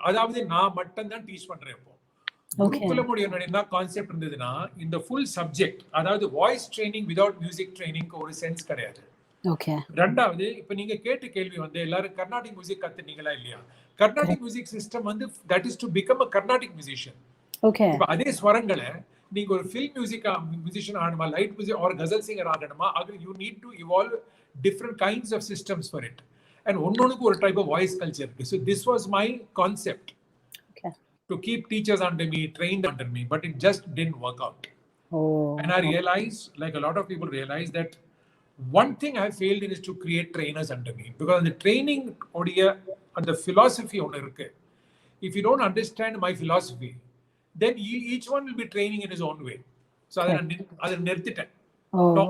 அதாவது நான் மட்டும் தான் டீச் பண்றேன். இப்போ குருகுலம் என்ன கான்செப்ட் இருந்ததுன்னா, இந்த ஃபுல் சப்ஜெக்ட், அதாவது வாய்ஸ் ட்ரைனிங் வித்அவுட் மியூசிக் ட்ரைனிங்க்கு ஒரு சென்ஸ் கிடையாது. ஓகே. ரெண்டாவது, இப்ப நீங்க கேட்ட கேள்வி வந்து எல்லாரும் கர்நாடிக் மியூசிக் கத்துனீங்களா இல்லையா? கர்நாடிக் மியூசிக் சிஸ்டம் வந்து that is to become a Carnatic musician. Okay. இப்ப அதே ஸ்வரங்களை நீங்க ஒரு ஃபில்ம் மியூசிஷியன் ஆகணுமா, light music R ghazal singer ஆகணுமா, அது you need to evolve different kinds of systems for it, and ஒன்னொன்னுக்கு ஒரு type of voice culture இருக்கு. So this was my concept, to keep teachers under me, trained under me, but it just didn't work out. And I realized, like a lot of people realize, that one thing I failed in is to create trainers under me, because the training odia and the philosophy on irukku. If you don't understand my philosophy, then each one will be training in his own way. So adha nirthiten.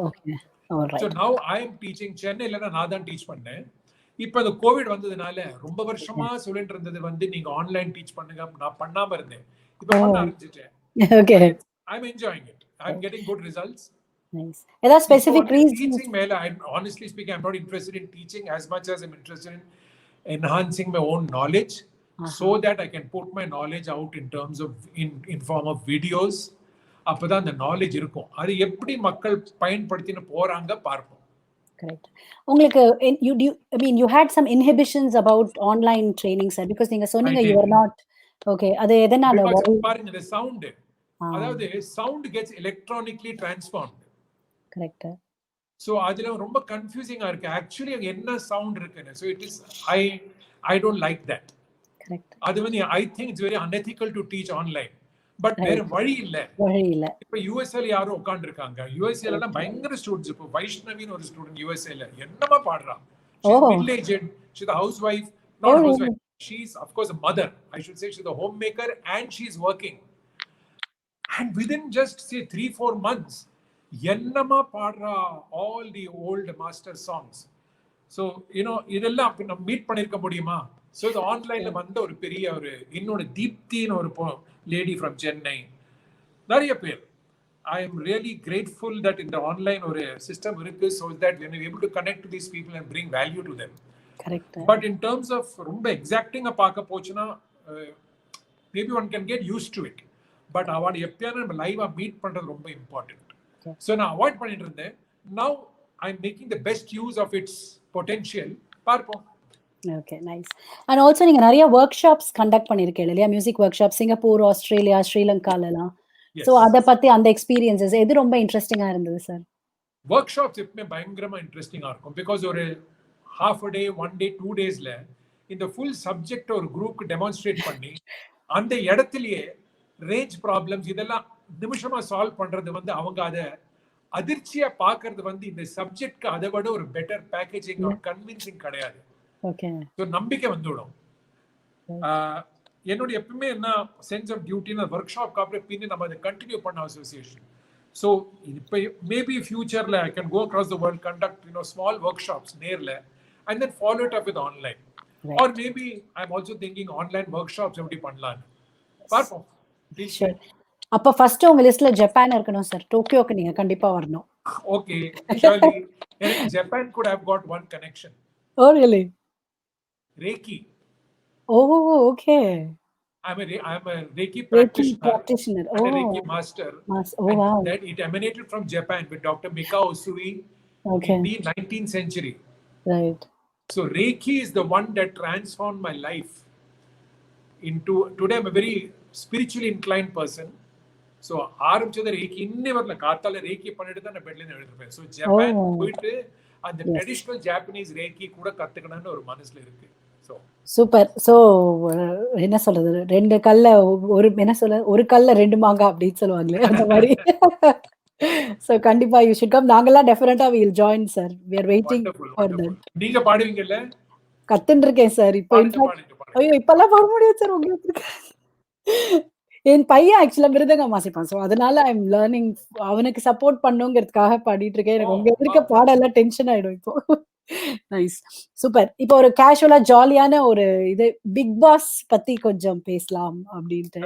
Okay. All right. So now I am teaching. Chennai la na தான் teach பண்ணேன். இப்ப இந்த Covid வந்ததுனால ரொம்ப வருஷமா சொல்லிட்டு இருந்தது வந்து நீங்க ஆன்லைன் டீச் பண்ணுங்க, நான் பண்ணாம இருந்தேன். இப்ப பண்ண ஆரம்பிச்சிட்டேன். Okay. I'm enjoying it. I'm getting good results. Nice. ஏதாவது இப்போ ஸ்பெசிபிக் வந்து ரீசன்? டீச்சிங் மேல honestly speaking, I'm not interested in teaching as much as I'm interested in enhancing my own knowledge so that I can put my knowledge out in terms of in form of videos. அப்பதான் அந்த knowledge இருக்கும். அது எப்படி மக்கள் பயன்படுத்தின்னு போறாங்க பார்ப்போம். Correct. உங்களுக்கு I mean you had some inhibitions about online training sir. Because நீங்க சொன்னீங்க யூ ஆர் நாட் ஓகே. அது எதனால? பாருங்க இந்த சவுண்ட், அதாவது sound gets electronically transformed. Correct. So அதுல ரொம்ப கன்ஃபியூசிங்கா இருக்கு. ஆக்சுவலி அங்க என்ன சவுண்ட் இருக்குன்னு. So it is I don't like that. Correct. அது வந்து I think it's very unethical to teach online. But வேற வழி இல்ல. இப்ப யூஎஸ்ஏல யாரும் உட்கார்ந்து இருக்காங்க. யூஎஸ்ஏல எல்லாம் பயங்கர ஸ்டூடண்ட்ஸ். இப்ப வைஷ்ணவின்னு ஒரு ஸ்டூடண்ட் யூஎஸ்ஏல என்னமா பாடுறா. She is middle aged. She's a housewife. Not a housewife. She's of course a mother. I should say she's a homemaker and she's working. And within just say 3-4 months, என்னமா பாடுறா all the old master songs. So you know இதெல்லாம் நம்ம meet பண்ணிருக்க முடியுமா? So இது ஆன்லைன்ல வந்த ஒரு பெரிய ஒரு இன்னொரு தீப்தின்னு ஒரு லேடி ஃப்ரம் சென்னை, நிறைய பேர். I am really grateful that in the online ஒரு சிஸ்டம் இருக்கு so that we are able to connect to these people and bring value to them. Correct. But in terms of ரொம்ப எக்ஸாக்டிங்கா பார்க்க போச்சுன்னா maybe one can get used to it. But அவன் எப்பயாவது நம்ம லைவா meet பண்றது ரொம்ப இம்பார்ட்டன்ட். So நான் அவாய்ட் பண்ணிட்டு இருந்தேன். Now I'm making the best use of its potential. பார்ப்போம். Okay, nice. அண்ட் ஆல்சோ நீங்க நிறைய ஒர்க் ஷாப்ஸ் கண்டக்ட் பண்ணிருக்கீங்க இல்லையா? Music workshop Singapore, Australia, ஸ்ரீலங்காலலாம். சோ அத பத்தி அந்த எக்ஸ்பீரியன்சஸ் எது ரொம்ப இன்ட்ரெஸ்டிங்கா இருந்தது சார்? ஒர்க் ஷாப்ஸ் எப்பவுமே பயங்கரமா இன்ட்ரெஸ்டிங்கா இருக்கும். பிகாஸ் ஒரு ஹாஃப் அ டே 1 டே 2 டேஸ்ல இந்த ஃபுல் சப்ஜெக்ட் ஒரு குரூப்க்கு டெமான்ஸ்ட்ரேட் பண்ணி அந்த இடத்துலயே ரேஞ்ச் ப்ராப்ளம்ஸ் இதெல்லாம் நிமிஷமா சால்வ் பண்றது வந்து அவங்க அதை அதிர்ச்சியா பாக்குறது வந்து இந்த சப்ஜெக்ட்க்கு அதை விட ஒரு பெட்டர் பேக்கேஜிங் ஒரு கன்வின்சிங் கிடையாது. ஓகே. சோ நம்பிக்கை வந்துடும். என்னோட எப்பவுமே என்ன சென்ஸ் ஆஃப் டியூட்டினா ஒர்க் ஷாப் அப்புறம் பின்ன நம்ம அதை கண்டினியூ பண்ண அசோசியேஷன். ஸோ இப்போ மேபி ஃபியூச்சர்ல I can go across the world conduct small workshops நேர்ல and then follow it up with online. Or maybe I am also thinking online workshops எப்படி பண்ணலாம்னு பார்ப்போம். அப்ப ஃபர்ஸ்ட் உங்க லிஸ்ட்ல ஜப்பான் இருக்கணும் சார். டோக்கியோக்கு நீங்க கண்டிப்பா வரணும். Okay, surely. எனக்கு Japan could have got one connection. Oh really? Reiki. Oh, okay. I'm a Reiki practitioner. Oh. And a Reiki master. Oh, wow. That it emanated from Japan with Dr. Mikao Usui in the 19th century. Right. So Reiki is the one that transformed my life into, today I'm a very spiritually inclined person. So ஆரம்பிச்சது Reiki இன்னே வரல. காத்தால Reiki பண்ணிட்டு தான் நான் பெட்ல இருந்து எழுந்திருப்பேன். So Japan போயிட்டு அந்த ட்ரெடிஷனல் ஜாப்பனீஸ் Reiki கூட கத்துக்கணும்னு ஒரு மனசுல இருக்கு. So super. சோ என்ன சொல்றது, ரெண்டு கல்ல ஒரு என்ன சொல்ல, ஒரு கல்ல ரெண்டு மாங்கா அப்படின்னு சொல்லுவாங்களே அந்த மாதிரி. சோ கண்டிப்பா யூ ஷுட் கம். நாங்கெல்லாம் டெஃபினட்டா we will join sir. We are waiting for that. நீங்க பாடுவீங்கல்ல? கத்துன்னு இருக்கேன் சார். இப்போ ஐயோ இப்பெல்லாம் பாட முடியாது சார் உங்களுக்கு. என் பையன் ஆக்சுவலா மிருதங்கம் வாசிப்பான். சோ அதனால ஐ எம் லேர்னிங். அவனுக்கு சப்போர்ட் பண்ணுங்கிறதுக்காக பாடிட்டு இருக்கேன். எனக்கு உங்க எதிர்க்க பாட எல்லாம் டென்ஷன் ஆயிடும் இப்போ. Nice, super. இப்போ ஒரு கேஷுவலா ஜாலியான ஒரு இது பிக் பாஸ் பத்தி கொஞ்சம் பேசலாம் அப்படின்ட்டு.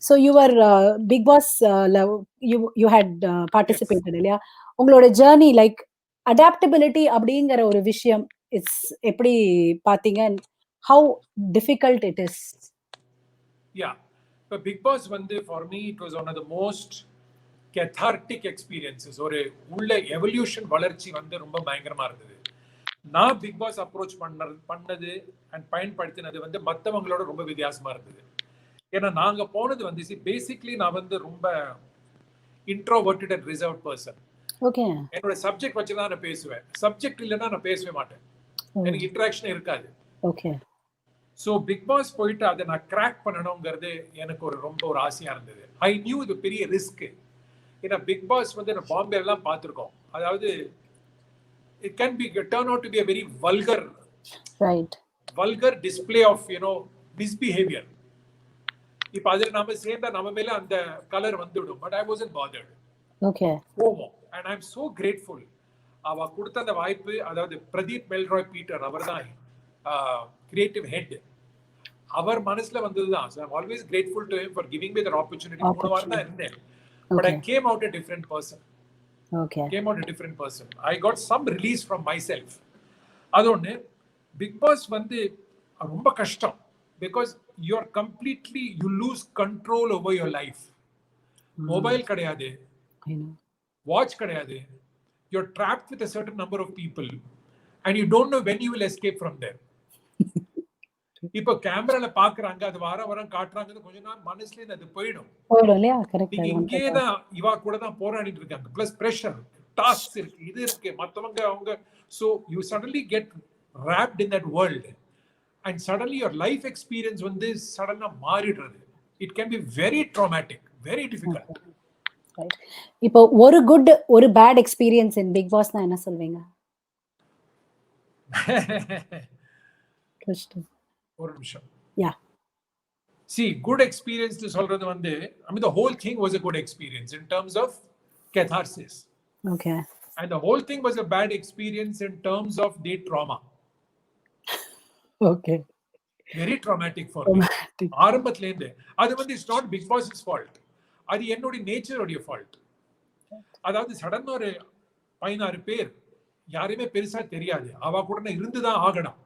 So you were Big Boss you had participated இல்லையா? உங்களோட ஜர்னி லைக் அடாப்டபிலிட்டி அப்படிங்கிற ஒரு விஷயம் இட்ஸ் எப்படி பாத்தீங்க? and how difficult it is? Yeah. But Big Boss வந்து for me it was one of the most cathartic experiences. ஒரு உள்ள எவல்யூஷன் வளர்ச்சி வந்து ரொம்ப பயங்கரமா இருந்தது. நான் பிக் பாஸ் அப்ரோச் பண்ணது அண்ட் பயன்படுத்தினது வந்து மற்றவங்களோட ரொம்ப வித்தியாசமா இருந்தது. ஏன்னா நாங்க போனது வந்து பேசிக்லி நான் வந்து ரொம்ப introverted and reserved person. Okay. என்னோட சப்ஜெக்ட் வச்சு தான் நான் பேசுவேன். சப்ஜெக்ட் இல்லைன்னா நான் பேசவே மாட்டேன். எனக்கு இன்டராக்ஷன் இருக்காது. ஓகே. ஸோ பிக் பாஸ் போயிட்டு அதை நான் கிராக் பண்ணணுங்கிறது எனக்கு ரொம்ப ஒரு ஆசையா இருந்தது. ஐ நியூ இது பெரிய ரிஸ்க். ஏன்னா பிக் பாஸ் வந்து நான் பாம்பே எல்லாம் பார்த்துருக்கோம். அதாவது it can be turn out to be a very vulgar display of misbehavior. இப்ப அதுல நாம சேர்ந்தா நம்ம மேல அந்த கலர் வந்துடும். But I wasn't bothered. Okay. And I'm so grateful. அவ கொடுத்த அந்த வாய்ப்பு, அதாவது பிரதீப் மெல்ராய் பீட்டர் அவர்தான் கிரியேட்டிவ் ஹெட். அவர் மனசுல வந்ததுதான். So I'm always grateful to him for giving me that opportunity. 3 வாரம் தான் இருந்தேன். But I came out a different person. Okay. Came out a different person. I got some release from myself. அது ஒண்ணு. Big pass வந்து ரொம்ப கஷ்டம். Because you are completely, you lose control over your life. Mobile கிடையாது. I know. Watch கிடையாது. You're trapped with a certain number of people and you don't know when you will escape from there. இப்ப கேமரால பாக்குறாங்க, அது வாரம் காட்டுறாங்க, கொஞ்ச நாள் மனசுல அது போயிடும். இல்லையா? கரெக்ட். நீங்க இங்கேதான் இவா கூட தான் போராடிட்டு இருக்காங்க. பிளஸ் பிரஷர், டாஸ்க் இருக்கு, இது இருக்கு, மத்தவங்க அவங்க. So you suddenly get wrapped in that world and suddenly your life experience வந்து சடனா மாறிடுறது. It can be very traumatic, very difficult. இப்போ ஒரு குட் ஒரு பேட் எக்ஸ்பீரியன்ஸ் இன் பிக் பாஸ்னா என்ன சொல்வீங்க? ஒரு நிமிஷம். Yeah. See, good experience னு சொல்றது வந்து, I mean the whole thing was a good experience in terms of catharsis. Okay. And the whole thing was a bad experience in terms of the trauma. Okay. Very traumatic for me. ஆரம்பத்துல இருந்து அது வந்து it's not Big Boss's fault. அது என்னோட நேச்சரோட fault. அதாவது சடனா ஒரு 16 பேர், யாரையுமே பெருசா தெரியாது, அவ கூட நான் இருந்துதான் ஆகணும்.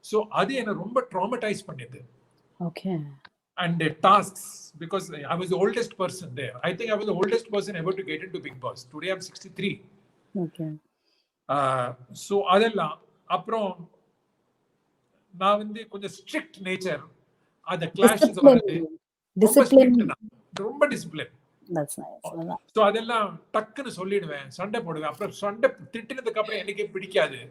So அது என்ன ரொம்ப traumatised பண்ணிது. Okay. And the tasks, because I was the oldest person there. I think I was the oldest person ever to get into Big Boss. Today I'm 63. Okay. So அதெல்லாம் அப்புறம் நான் வந்து கொஞ்சம் ஸ்ட்ரிக்ட் நேச்சர். அந்த clashes வருது. Discipline. ரொம்ப discipline. That's nice. So அதெல்லாம் டக்குன்னு சொல்லிடுவேன், சண்டை போடுவேன். அப்புறம் சண்டை திட்டினதுக்கு அப்புறம் எனக்கே பிடிக்காது,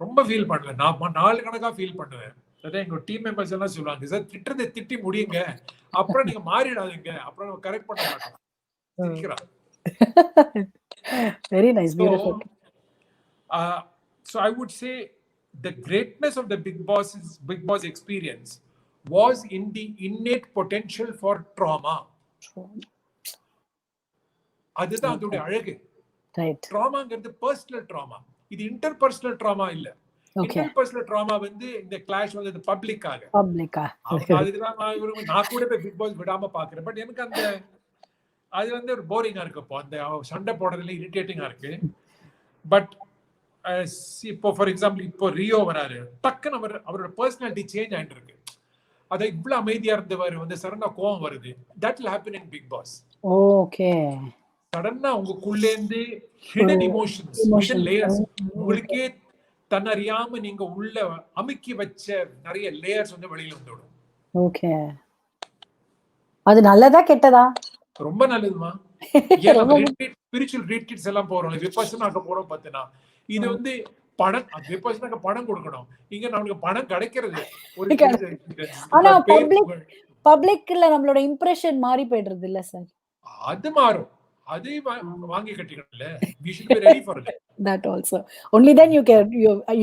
ரொம்ப ஃபீல் பண்ணுவேன். நான் 4 கணக்கா ஃபீல் பண்ணுவேன். அதான் எங்க டீம் மெம்பர்ஸ் எல்லாம் சொல்லுவாங்க, சார் திட்டுறதை திட்டி முடியுங்க, அப்புறம் நீங்க மாறிடாதீங்க, அப்புறம் நம்ம கரெக்ட் பண்ண மாட்டோம். Very nice, beautiful. So I would say the greatness of the Big Boss experience was in the innate potential for trauma. அதுதான் அதோட அழகு. ட்ராமாங்கிறது பர்சனல் ட்ராமா, இது இன்டர்பர்சனல் ட்ராமா இல்ல. இன்டர்பர்சனல் ட்ராமா வந்து இந்த கிளாஷ் வந்து பப்ளிக்காக. அதுதான் நான் கூட போய் பிக் பாஸ் விடாம பாக்குறேன். பட் எனக்கு அந்த அது வந்து ஒரு போரிங்கா இருக்கு. இப்போ அந்த சண்டை போடுறதுல இரிட்டேட்டிங்கா இருக்கு. பட் இப்போ ஃபார் எக்ஸாம்பிள் இப்போ ரியோ வராரு, டக்குன்னு அவரோட பர்சனாலிட்டி சேஞ்ச் ஆயிட்டு இருக்கு. அதை இவ்வளவு அமைதியா இருந்தவர் வந்து சடனா கோவம் வருது. That will happen in Big Boss. Okay. சடனா உங்களுக்குள்ளே இருந்து hidden emotions, hidden layers, உங்களுக்கே தன்னறியாம நீங்க உள்ள அமுக்கி வச்ச நிறைய லேயர்ஸ் வந்து வெளியில வந்துடும். ஓகே. அது நல்லதா கெட்டதா? ரொம்ப நல்லதுமா. ஸ்பிரிச்சுவல் ரிட்ரீட்ஸ் எல்லாம் போறோம், விபஸ்ஸனாக்கு போறோம் பார்த்தீனா, இது வந்து பணம், விபஸ்ஸனாக்கு பணம் கொடுக்கணும். இங்க நமக்கு பணம் கிடைக்கிறது ஒரு ஆனா பப்ளிக்ல நம்மளோட இம்ப்ரஷன் மாறி போயிடுறது இல்ல சார்? அது மாறும். அதை வாங்கி கட்டிக்கணும்ல. we should be ready for that also. Only then you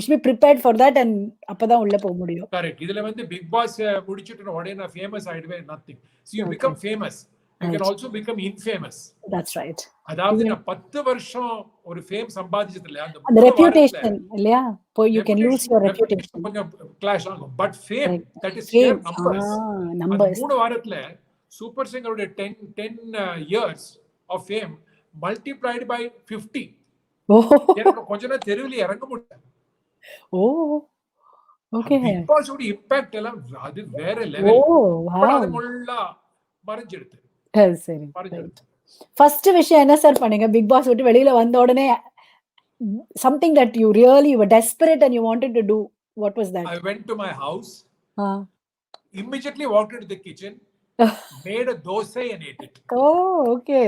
should be prepared for that and அப்பதான் உள்ள போக முடியும். கரெக்ட். இதுல வந்து பிக் பாஸ் முடிச்சிட்டு உடனே நான் ஃபேமஸ் ஆயிடுவேன், nothing. So you become famous, you can also become infamous. That's right. அதாவது நான் 10 வருஷம் ஒரு ஃபேம் சம்பாதிச்சதுல அந்த ரெபுடேஷன் இல்லையா, you can lose your reputation. கொஞ்சம் கிளாஷ் ஆகும். But fame, that is sheer numbers. 3 வாரத்துல சூப்பர் சிங்கரோட 10 years of fame multiplied by 50. எனக்கு கொஞ்ச நேரம் தெருவில் இறங்க முடியல. ஓகே. பிக் பாஸ் ஓட இம்பாக்ட் எல்லாம் அது வேற லெவல். அது முள்ளா மறைஞ்சிடுது. சரி. ஃபர்ஸ்ட் விஷயம் என்ன சார் பண்ணீங்க பிக் பாஸ் விட்டு வெளியில வந்த உடனே? something that you really were desperate and you wanted to do. What was that? I went to my house. Immediately walked into the kitchen. Made a dosai and ate it. Okay.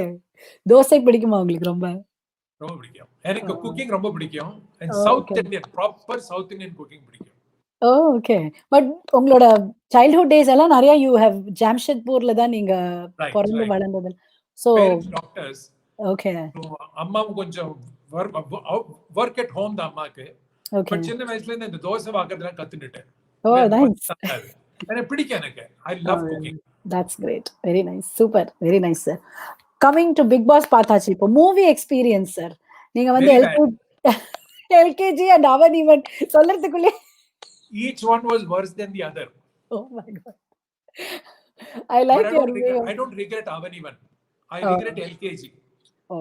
Dosa பிடிக்குமா உங்களுக்கு? ரொம்ப பிடிக்கும். எனக்கு cooking ரொம்ப பிடிக்கும். and south indian, proper south indian cooking பிடிக்கும். Okay. But உங்களோட childhood days எல்லாம் நிறைய you have ஜாம்ஷெட்பூர்ல தான் நீங்க பிறந்து வளர்ந்தது. So doctors. Okay. அம்மாவும் கொஞ்சம் work at home தான் அம்மாக்கு. பட் சின்ன வயசுல இருந்து இந்த தோசை வாக்குறதெல்லாம் கத்துக்கிட்டேன். Nice. எனக்கு பிடிக்கும். எனக்கு I love cooking. That's great. Very nice. Super. Very nice, sir. Coming to Big Boss பார்த்தாச்சு. இப்போ மூவி எக்ஸ்பீரியன்ஸ் சார், நீங்க வந்து Very bad. எல்கேஜி அண்ட் அவன் ஈவன் சொல்றதுக்குள்ளே Each one was worse than the other. Oh my God. I But like your way. I don't regret Avan even. I Oh. regret LKG. Oh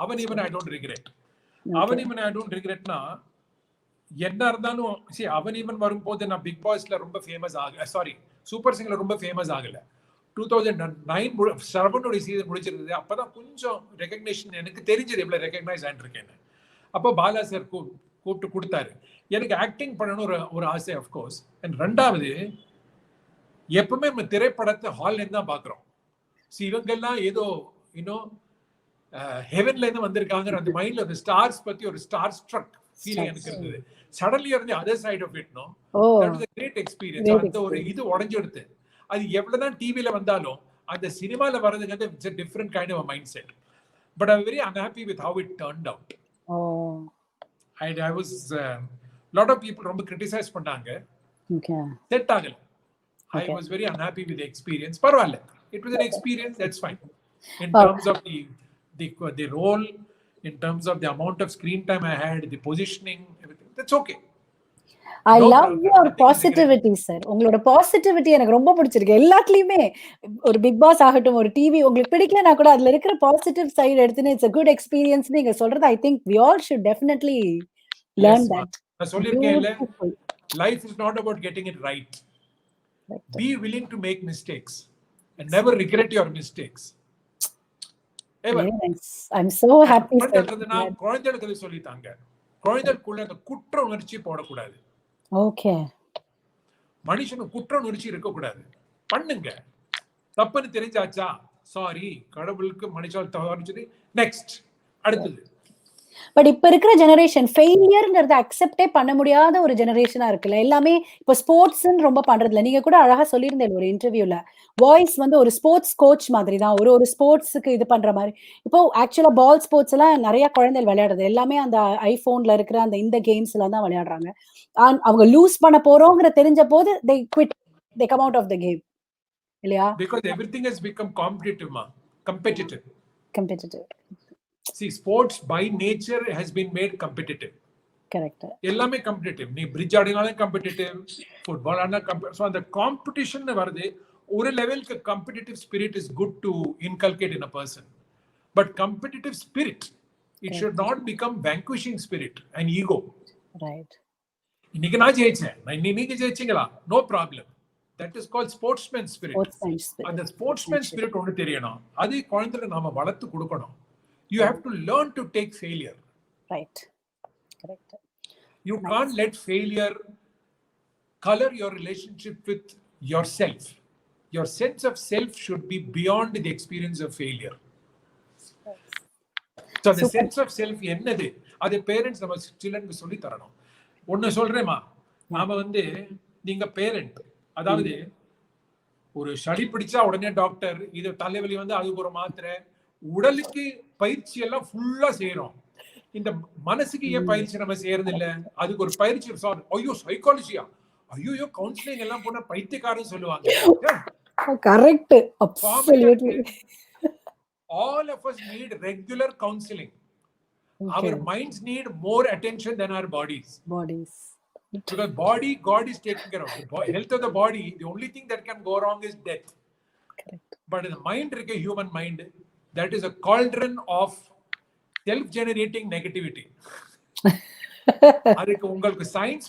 Avan even I don't regret. Okay. Avan even I don't regret na. என்ன இருந்தாலும் see அவன் even வரும்போது நான் big பாஸ்ல ரொம்ப famous sorry super சிங்கர்ல ரொம்ப famous ஆகல. 2009 சரவணோட season முடிச்சிருந்தது. அப்பதான் கொஞ்சம் ரெகக்னேஷன் எனக்கு தெரிஞ்சது எவ்வளவு ரெகக்னைஸ் ஆகிருக்கேன்னு. அப்போ பாலா சார் கூப்பிட்டு கொடுத்தாரு. எனக்கு ஆக்டிங் பண்ணணும் ஒரு ஆசை அஃப்கோர்ஸ். அண்ட் ரெண்டாவது எப்பவுமே நம்ம திரைப்படத்தை ஹால்ல இருந்து தான் பாக்குறோம். இவங்கெல்லாம் ஏதோ இன்னும் ஹெவன்ல இருந்து வந்திருக்காங்க அந்த மைண்ட்ல அந்த ஸ்டார்ஸ் பத்தி ஒரு ஸ்டார் ஸ்ட்ரக் ஃபீலிங் எனக்கு இருந்தது. சடன்லி இருந்து other side of it no that was a great experience. அந்த ஒரு இது உடைஞ்செடுத்து அது எவ்வளவுதான் டிவில வந்தாலும் அந்த சினிமால வரதுங்கிறது it's a different kind of a mindset. But I'm very unhappy with how it turned out. Oh. I was lot of people ரொம்ப criticize பண்ணாங்க. Okay. செட் ஆகல. I was very unhappy with the experience. பரவாயில்ல. It was an experience, that's fine. In terms of the role, in terms of the amount of screen time I had, the positioning, everything, that's okay. I No love problem. your Nothing is positivity, sir. உங்களோட positivity எனக்கு ரொம்ப பிடிச்சிருக்கு. எல்லாத்துலயுமே ஒரு big pass ஆகட்டும், ஒரு TV உங்களுக்கு பிடிக்கலனா கூட அதுல இருக்கிற பாசிட்டிவ் சைடு எடுத்துன்னு இட்ஸ் a good experience நீங்க சொல்றது I think we all should definitely learn Yes, that. நான் சொல்லிருக்கேன்ல, Beautiful. life is not about getting it right. Right. Be willing to make mistakes and never regret your mistakes. Ever. Very nice. I'm so happy, sir. குழந்தைகளுக்கு சொல்லித்தாங்க. குழந்தைகளுக்குள்ள அந்த குற்ற உணர்ச்சி போடக்கூடாது. Okay. மனுஷனுக்கு குற்ற உணர்ச்சி இருக்கக்கூடாது. பண்ணுங்க. தப்புன்னு தெரிஞ்சாச்சா சாரி கடவுளுக்கு மனுஷால் தவறு நெக்ஸ்ட் அடுத்தது. பட் இப்ப இருக்கிற ஜெனரேஷன் ஃபெயிலியர்ங்கிறத அக்செப்டே பண்ண முடியாத ஒரு ஜெனரேஷனா இருக்குல்ல. எல்லாமே இப்ப ஸ்போர்ட்ஸ்ன்னு ரொம்ப பண்றதில்ல. நீங்க கூட அழகா சொல்லியிருந்தீங்க ஒரு இன்டர்வியூல. வாய்ஸ் வந்து ஒரு ஸ்போர்ட்ஸ் கோச் மாதிரி தான். ஒரு ஸ்போர்ட்ஸ்க்கு இது பண்ற மாதிரி. இப்போ ஆக்சுவலா பால் ஸ்போர்ட்ஸ் எல்லாம் நிறைய குழந்தைகள் விளையாடுறது. எல்லாமே அந்த ஐபோன்ல இருக்கிற அந்த இந்த கேம்ஸ்ல தான் விளையாடுறாங்க. அவங்க லூஸ் பண்ண போறோங்கிற தெரிஞ்ச போது they quit. They come out of the game. இல்லையா? Because everything has become competitive, competitive. Competitive. See, sports by nature has been made competitive. Correct. எல்லாமே competitive. நீ bridge ஆடினாலும் competitive, football ஆடினா competitive. So அந்த competition வருது. ஒரு லெவலுக்கு competitive spirit is good to inculcate in a person. But competitive spirit, it should not become vanquishing spirit and ego. Right. இன்னைக்கு நான் ஜெயிச்சேன். நீங்க ஜெயிச்சீங்களா? No problem. That is called sportsman spirit. அந்த sportsman spirit ஒன்று தெரியணும். அது குழந்தைகளை நாம வளர்த்து கொடுக்கணும். You have to learn to take failure. Right. Correct. You can't let failure color your relationship with yourself. Your sense of self should be beyond the experience of failure. So the sense of self என்னது? அது parents நம்ம சில்ட்ரனுக்கு சொல்லி தரணும். ஒன்னு சொல்றேமா, நாம வந்து நீங்க parent, அதாவது ஒரு சளி பிடிச்சா உடனே டாக்டர், இது தலைவலி வந்து அதுக்கு ஒரு மாத்திரை, உடலுக்கு பயிற்சி எல்லாம் ஃபுல்லா செய்யறோம். இந்த மனசுக்கு ஏன் பயிற்சி நம்ம செய்யறது இல்ல? அதுக்கு ஒரு பயிற்சி. ஐயோ சைக்காலஜியா, ஐயோ கவுன்சிலிங் எல்லாம் போனா பைத்தியக்காரன் சொல்லுவாங்க. Correct. Absolutely. All of us need regular counseling. Our minds need more attention than our bodies. Because God is taking care of the health of the body. The only thing that can go wrong is death. Correct. But in the mind, a human mind, that is a cauldron of self-generating negativity. அதுக்கு உங்களுக்கு science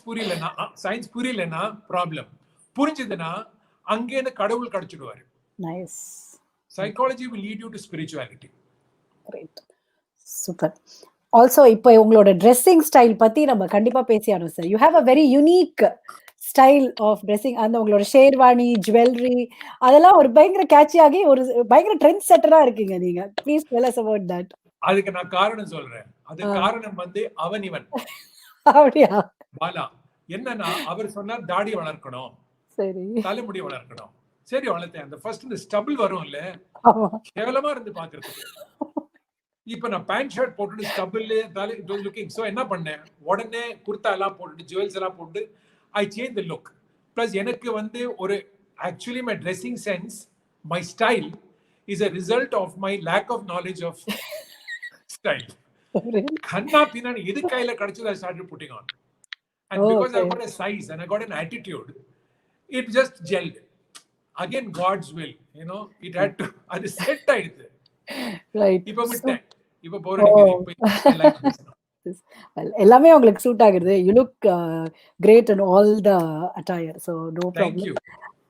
புரியலனா problem, புரிஞ்சதுன்னா அங்கே இந்த கடவுள் கிடைச்சிடுவாரு. Nice. Psychology will lead you to spirituality. Great. Super. Also இப்போ உங்களோட dressing style பத்தி நம்ம கண்டிப்பா பேசியானோம் sir. You have a very unique style of dressing. அந்த உங்களோட ஷேர்வானி, ஜுவல்லரி அதெல்லாம் ஒரு பயங்கர கேட்சி ஆகி ஒரு பயங்கர ட்ரெண்ட் செட்டரா இருக்கீங்க நீங்க. Please tell us about that. அதுக்கு நான் காரணம் சொல்றேன். அது காரணம் வந்து அவன் இவன். அப்படியா? பாலா என்னன்னா அவர் சொன்னார் தாடி வளர்க்கணும், சரி தலைமுடி வளர்க்கணும். சரி வளர்த்தேன். அந்த ஃபர்ஸ்ட் இந்த ஸ்டபிள் வரும் இல்ல, கேவலமா இருந்து பாக்குறதுக்கு. இப்ப நான் பேண்ட் ஷர்ட் போட்டுட்டு ஸ்டபிள் தலை இட் வாஸ் லுக்கிங். சோ என்ன பண்ணேன், உடனே குர்தா எல்லாம் போட்டுட்டு ஜுவல்ஸ் எல்லாம் போட்டு I change the look. Plus எனக்கு வந்து ஒரு actually my dressing sense, my style is a result of my lack of knowledge of style. Really? கண்ணா பின்னாடி எது கையில கிடைச்சது I started putting on. And Oh, because I okay. got a size and I got an attitude, it just gelled. Again, God's will, you know, it had to, அது set ஆயிடுது. Right. இப்ப So, விட்டேன். இப்ப போர் அடிக்குது. oh. இப்ப I like this now. Well, எல்லாமே உங்களுக்கு suit ஆகுது. You look great in all the attire. So no Thank problem. you.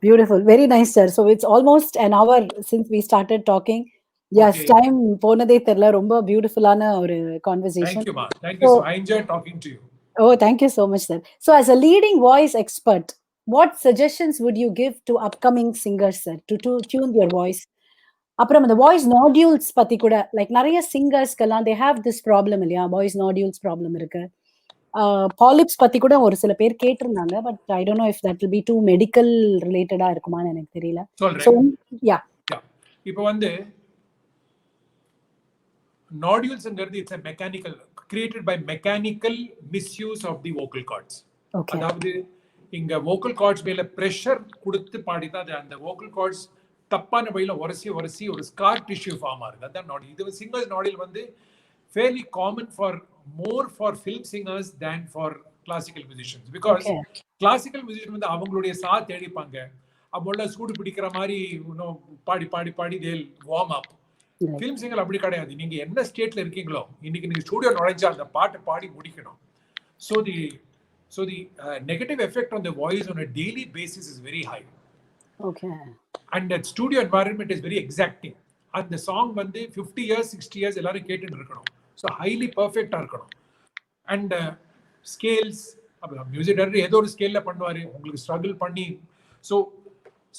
Beautiful. Very nice, sir. So it's almost an hour since we started talking. Yes, Okay. time போனதே தெரியல. ரொம்ப பியூட்டிஃபுல்லான ஒரு conversation. Thank you, ma. Thank you. So, So I enjoyed talking to you. oh, thank you so much, sir. So as a leading voice expert, what suggestions would you give to upcoming singers, sir, to tune their voice? அப்புறம் அந்த voice nodules பத்தி கூட like நிறைய சிங்கர்ஸ்க்கெல்லாம் they have this problem இல்லையா? Voice nodules problem இருக்கு. Polyps பத்தி கூட ஒரு சில பேர் கேட்டிருந்தாங்க. But I don't know if that will be too medical ரிலேட்டடா இருக்குமான்னு எனக்கு தெரியல. சொல்றேன். So, yeah. Yeah. இப்போ வந்து நாடியூல்ஸ்ங்கிறது it's a mechanical created by mechanical misuse of the vocal cords. Okay. அதாவது இங்க vocal cords மேல pressure கொடுத்து பாடிதான் அது அந்த vocal cords தப்பான வழியில உரசி ஒரு scar tissue ஃபார்ம் ஆகுது. அதான் நாடி. இது சிங்கர்ஸ் நாடியூல் வந்து fairly common more for film singers than for classical musicians because Okay. classical musicians வந்து அவங்களுடைய சா தேடிப்பாங்க. அப்போல சூடு பிடிக்கிற மாதிரி பாடி பாடி பாடி they'll warm up. Right. Film singer அப்படி கிடையாது. நீங்க என்ன ஸ்டேட்ல இருக்கீங்களோ இன்னைக்கு நீங்க ஸ்டுடியோ நுழைஞ்சா அந்த பாட்டை பாடி முடிக்கணும். So the negative effect on the voice on a daily basis is very high. Okay. And that studio environment is very exacting. And the song வந்து 50 years 60 years எல்லாரும் கேட்டுட்டு இருக்கணும். So highly perfect-ஆ இருக்கணும். And scales மியூசிக் டைரக்டர் ஏதோ ஒரு ஸ்கேல்ல பண்ணுவாரு, உங்களுக்கு struggle பண்ணி. So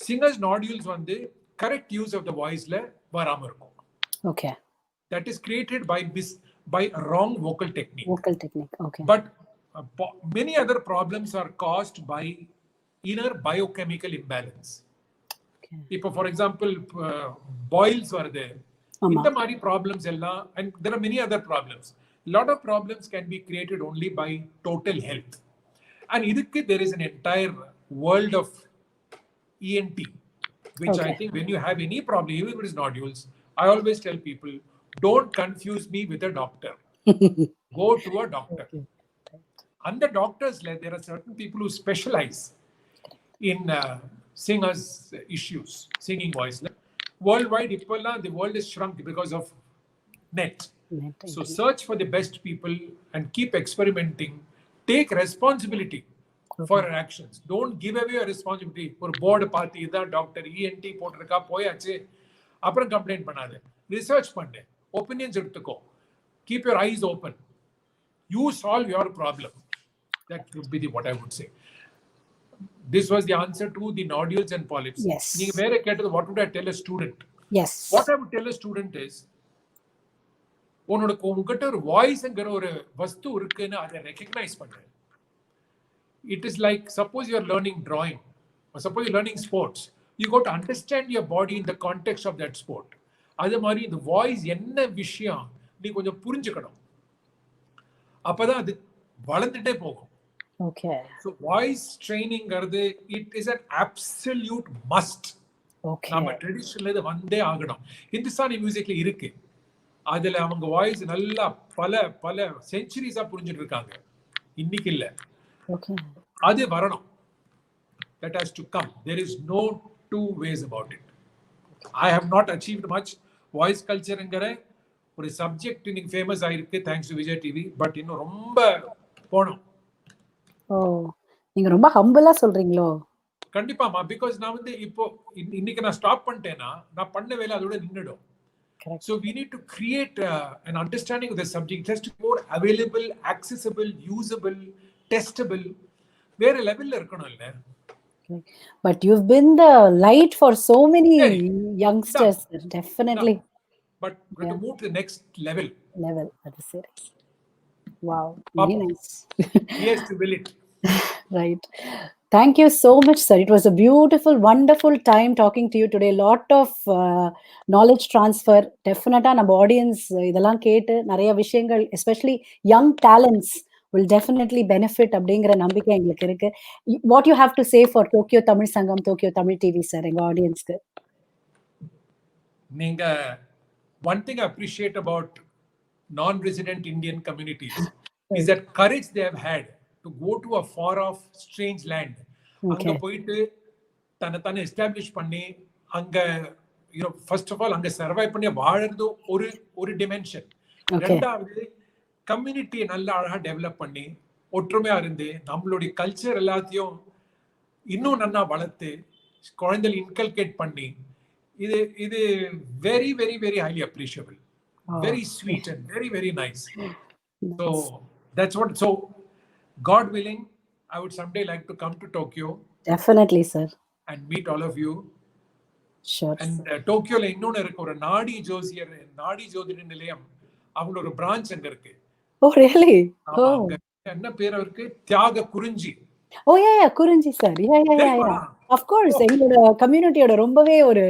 singers nodules வந்து correct use of the voice-ல வராம இருக்கும். Okay. That is created by wrong vocal technique. Vocal technique. Okay. But many other problems are caused by inner biochemical imbalance. Okay. இப்போ for example boils வருது, ஆமா. இந்த மாதிரி problems எல்லாம், and there are many other problems. Lot of problems can be created only by total health. And இதுக்கு there is an entire world of ENT, which Okay. I think when you have any problem, even if it is nodules, I always tell people, don't confuse me with a doctor. Go to a doctor. Okay. And the doctors, there are certain people who specialize in singers' issues, singing voice. Worldwide, the world is shrunk because of net. So search for the best people and keep experimenting. Take responsibility for your actions. Don't give away your responsibility. For board party, இதான் doctor ENT போட்டிருக்கா போயாச்சு அப்புறம் complaint பண்ணாது. Research பண்ணு, opinions எடுத்துக்கோ, keep your eyes open, you solve your problem. That would be what I would say. This was the answer to the nodules and polyps. Yes. நீங்க வேற கேட்டது what would I tell a student? Yes. What I would tell a student is, உங்ககிட்ட ஒரு வாய்ஸ்ங்கிற ஒரு வஸ்து இருக்குன்னு அதை recognise பண்ற. It is like suppose you are learning drawing or suppose you're learning sports. You got to understand your body in the context of that sport. அதே மாதிரி இந்த வாய்ஸ் என்ன விஷயம் நீ கொஞ்சம் புரிஞ்சுக்கணும். அப்பதான் அது வளர்ந்துட்டே போகும். Okay. So voice training it is an absolute must. Okay. நம்ம ட்ரெடிஷன்ல இது வந்தே ஆகணும். ஹிந்துஸ்தானி மியூசிக்ல இருக்கு. அதுல அவங்க வாய்ஸ் நல்லா பல செஞ்சுரிஸா புரிஞ்சுட்டு இருக்காங்க. இன்னைக்கு இல்ல. Okay. அது வரணும். That has to come. There is no two ways about it. I have not achieved much. Voice cultureங்கிற ஒரு சப்ஜெக்ட் இன்னைக்கு ஃபேமஸ் ஆயிருக்கு thanks to Vijay TV. But இன்னும் ரொம்ப போகணும். ஓ, நீங்க ரொம்ப ஹம்பிளா சொல்றீங்களோ? கண்டிப்பாமா. பிகாஸ் நான் இப்போ இன்னைக்கு நான் ஸ்டாப் பண்ணிட்டேன்னா நான் பண்ண வேலை அதோட நின்னுடும். So we need to create an understanding of the subject. It has to be more available, accessible, usable, testable. வேற லெவல்ல இருக்கணும் இல்ல? But you've been the light for so many youngsters. Definitely. But we have to move to the next level. That is it. Wow. Very nice. Yes, to will it. Right. Thank you so much, sir. It was a beautiful, wonderful time talking to you today. Lot of knowledge transfer. Definitely, நம்ம audience இதெல்லாம் கேட்டு நிறைய விஷயங்கள், especially young talents, will definitely benefit அப்படிங்கிற நம்பிக்கை எங்களுக்கு இருக்கு. What you have to say for Tokyo Tamil Sangam, Tokyo Tamil TV, sir, எங்க audience-க்கு? நீங்க one thing I appreciate about non-resident Indian communities is that courage they have had to go to a far off strange land. அங்க Okay. போயிட்டு தன்னை establish பண்ணி அங்க first of all அங்க சர்வை பண்ணி வாழறது ஒரு டிமென்ஷன். Okay. ரெண்டாவது கம்யூனிட்டியை நல்லா அழகா டெவலப் பண்ணி ஒற்றுமையா இருந்து நம்மளுடைய கல்ச்சர் எல்லாத்தையும் இன்னும் நல்லா வளர்த்து குழந்தைகள் இன்கல்கேட் பண்ணி இது very very very highly appreciable, very sweet and very very nice. So that's what. So God willing, I would someday like to come to Tokyo Definitely, sir. and meet all of you. Sure. And டோக்கியோல இன்னொன்னு இருக்கு, ஒரு நாடி ஜோதிட நிலையம், அவங்க ஒரு branch அங்க இருக்கு. Oh, really? ஆமா, Oh. அங்க என்ன பேர் அவருக்கு? தியாக குறிஞ்சி. Oh, yeah, குறிஞ்சி சார். தெரியுமா? Of course, எங்களோட கம்யூனிட்டியோட ரொம்பவே ஒரு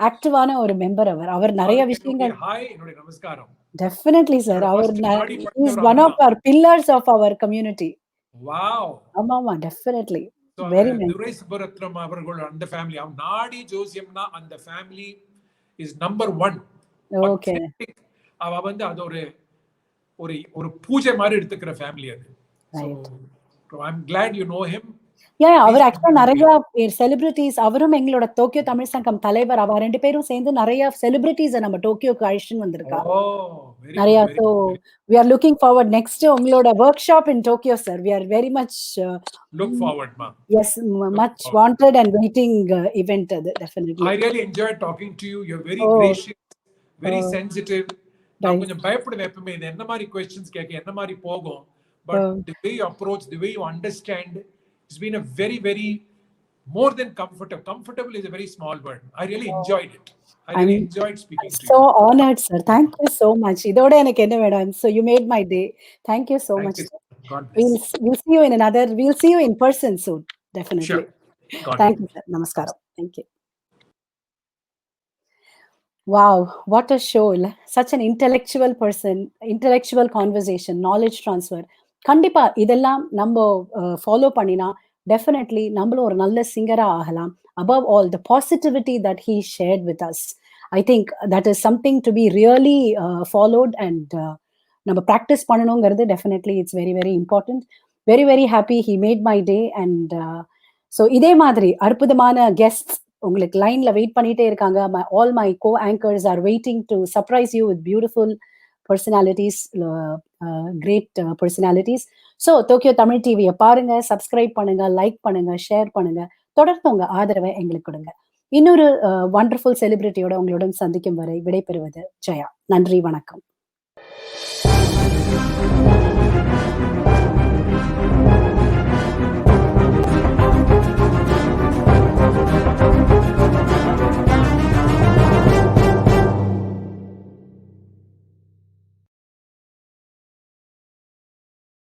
ஆக்டிவான ஒரு மெம்பர் அவர் நிறைய விஷயங்கள். ஹாய், என்னோட நமஸ்காரம். Definitely, sir. Our is one of our pillars of our community. Wow. ஆமா, definitely. So, Very nice. துரை சுப்பரத்னம் அவர்கள் அந்த ஃபேமிலி, நாடி ஜோசியம்னா அந்த ஃபேமிலி is number 1. Okay. அவ வந்து அது ஒரு பூஜை மாதிரி எடுத்துக்கிற ஃபேமிலி அது. So I'm glad you know him. Yeah, அவர் ஆக்சுவலா நிறைய செலிபிரிட்டிஸ், அவரும் எங்களோட டோக்கியோ தமிழ் சங்கம் தலைவர், அவ 2 பேரும் சேர்ந்து நிறைய செலிபிரிட்டிஸை நம்ம டோக்கியோக்கு அழைச்சிட்டு வந்திருக்கா. நிறைய. So we are looking forward next உங்களோட workshop in Tokyo, sir. We are very much look forward, ma. Yes, much wanted and waiting event, definitely. I really enjoyed talking to you. You're very gracious, very sensitive. நான் கொஞ்சம் பயப்படுவேன் எப்பவுமே இது என்ன மாதிரி questions கேட்க என்ன மாதிரி போகும். But the way you approach, the way you understand, it's been a very, very more than comfortable. Comfortable is a very small word. I really enjoyed it. I really enjoyed speaking to you. So honored, sir. Thank you so much. இதோட எனக்கு என்ன வேணும். So you made my day. Thank you so much. We'll see you in we'll see you in person soon. Definitely. Sure. Thank you, sir. Namaskaram. Thank you. Wow, what a show. Such an intellectual person, intellectual conversation, knowledge transfer. கண்டிப்பா இதெல்லாம் நம்ம follow பண்ணினா definitely நம்மளும் ஒரு நல்ல சிங்கரா ஆகலாம். above all the positivity that he shared with us, I think that is something to be really followed and நம்ம practice பண்ணணுங்கிறது definitely it's very very important. Very very happy he made my day. And so இதே மாதிரி அற்புதமான guests உங்களுக்கு லைன்ல wait பண்ணிட்டே இருக்காங்க. all my co-anchors are waiting to surprise you with beautiful personalities, great personalities. So Tokyo Tamil TV பாருங்க, subscribe பண்ணுங்க, like பண்ணுங்க, ஷேர் பண்ணுங்க. தொடர்ந்து உங்க ஆதரவை எங்களுக்கு கொடுங்க. இன்னொரு வண்டர்ஃபுல் செலிபிரிட்டியோட உங்களுடன் சந்திக்கும் வரை விடைபெறுவது ஜெயா. நன்றி, வணக்கம்.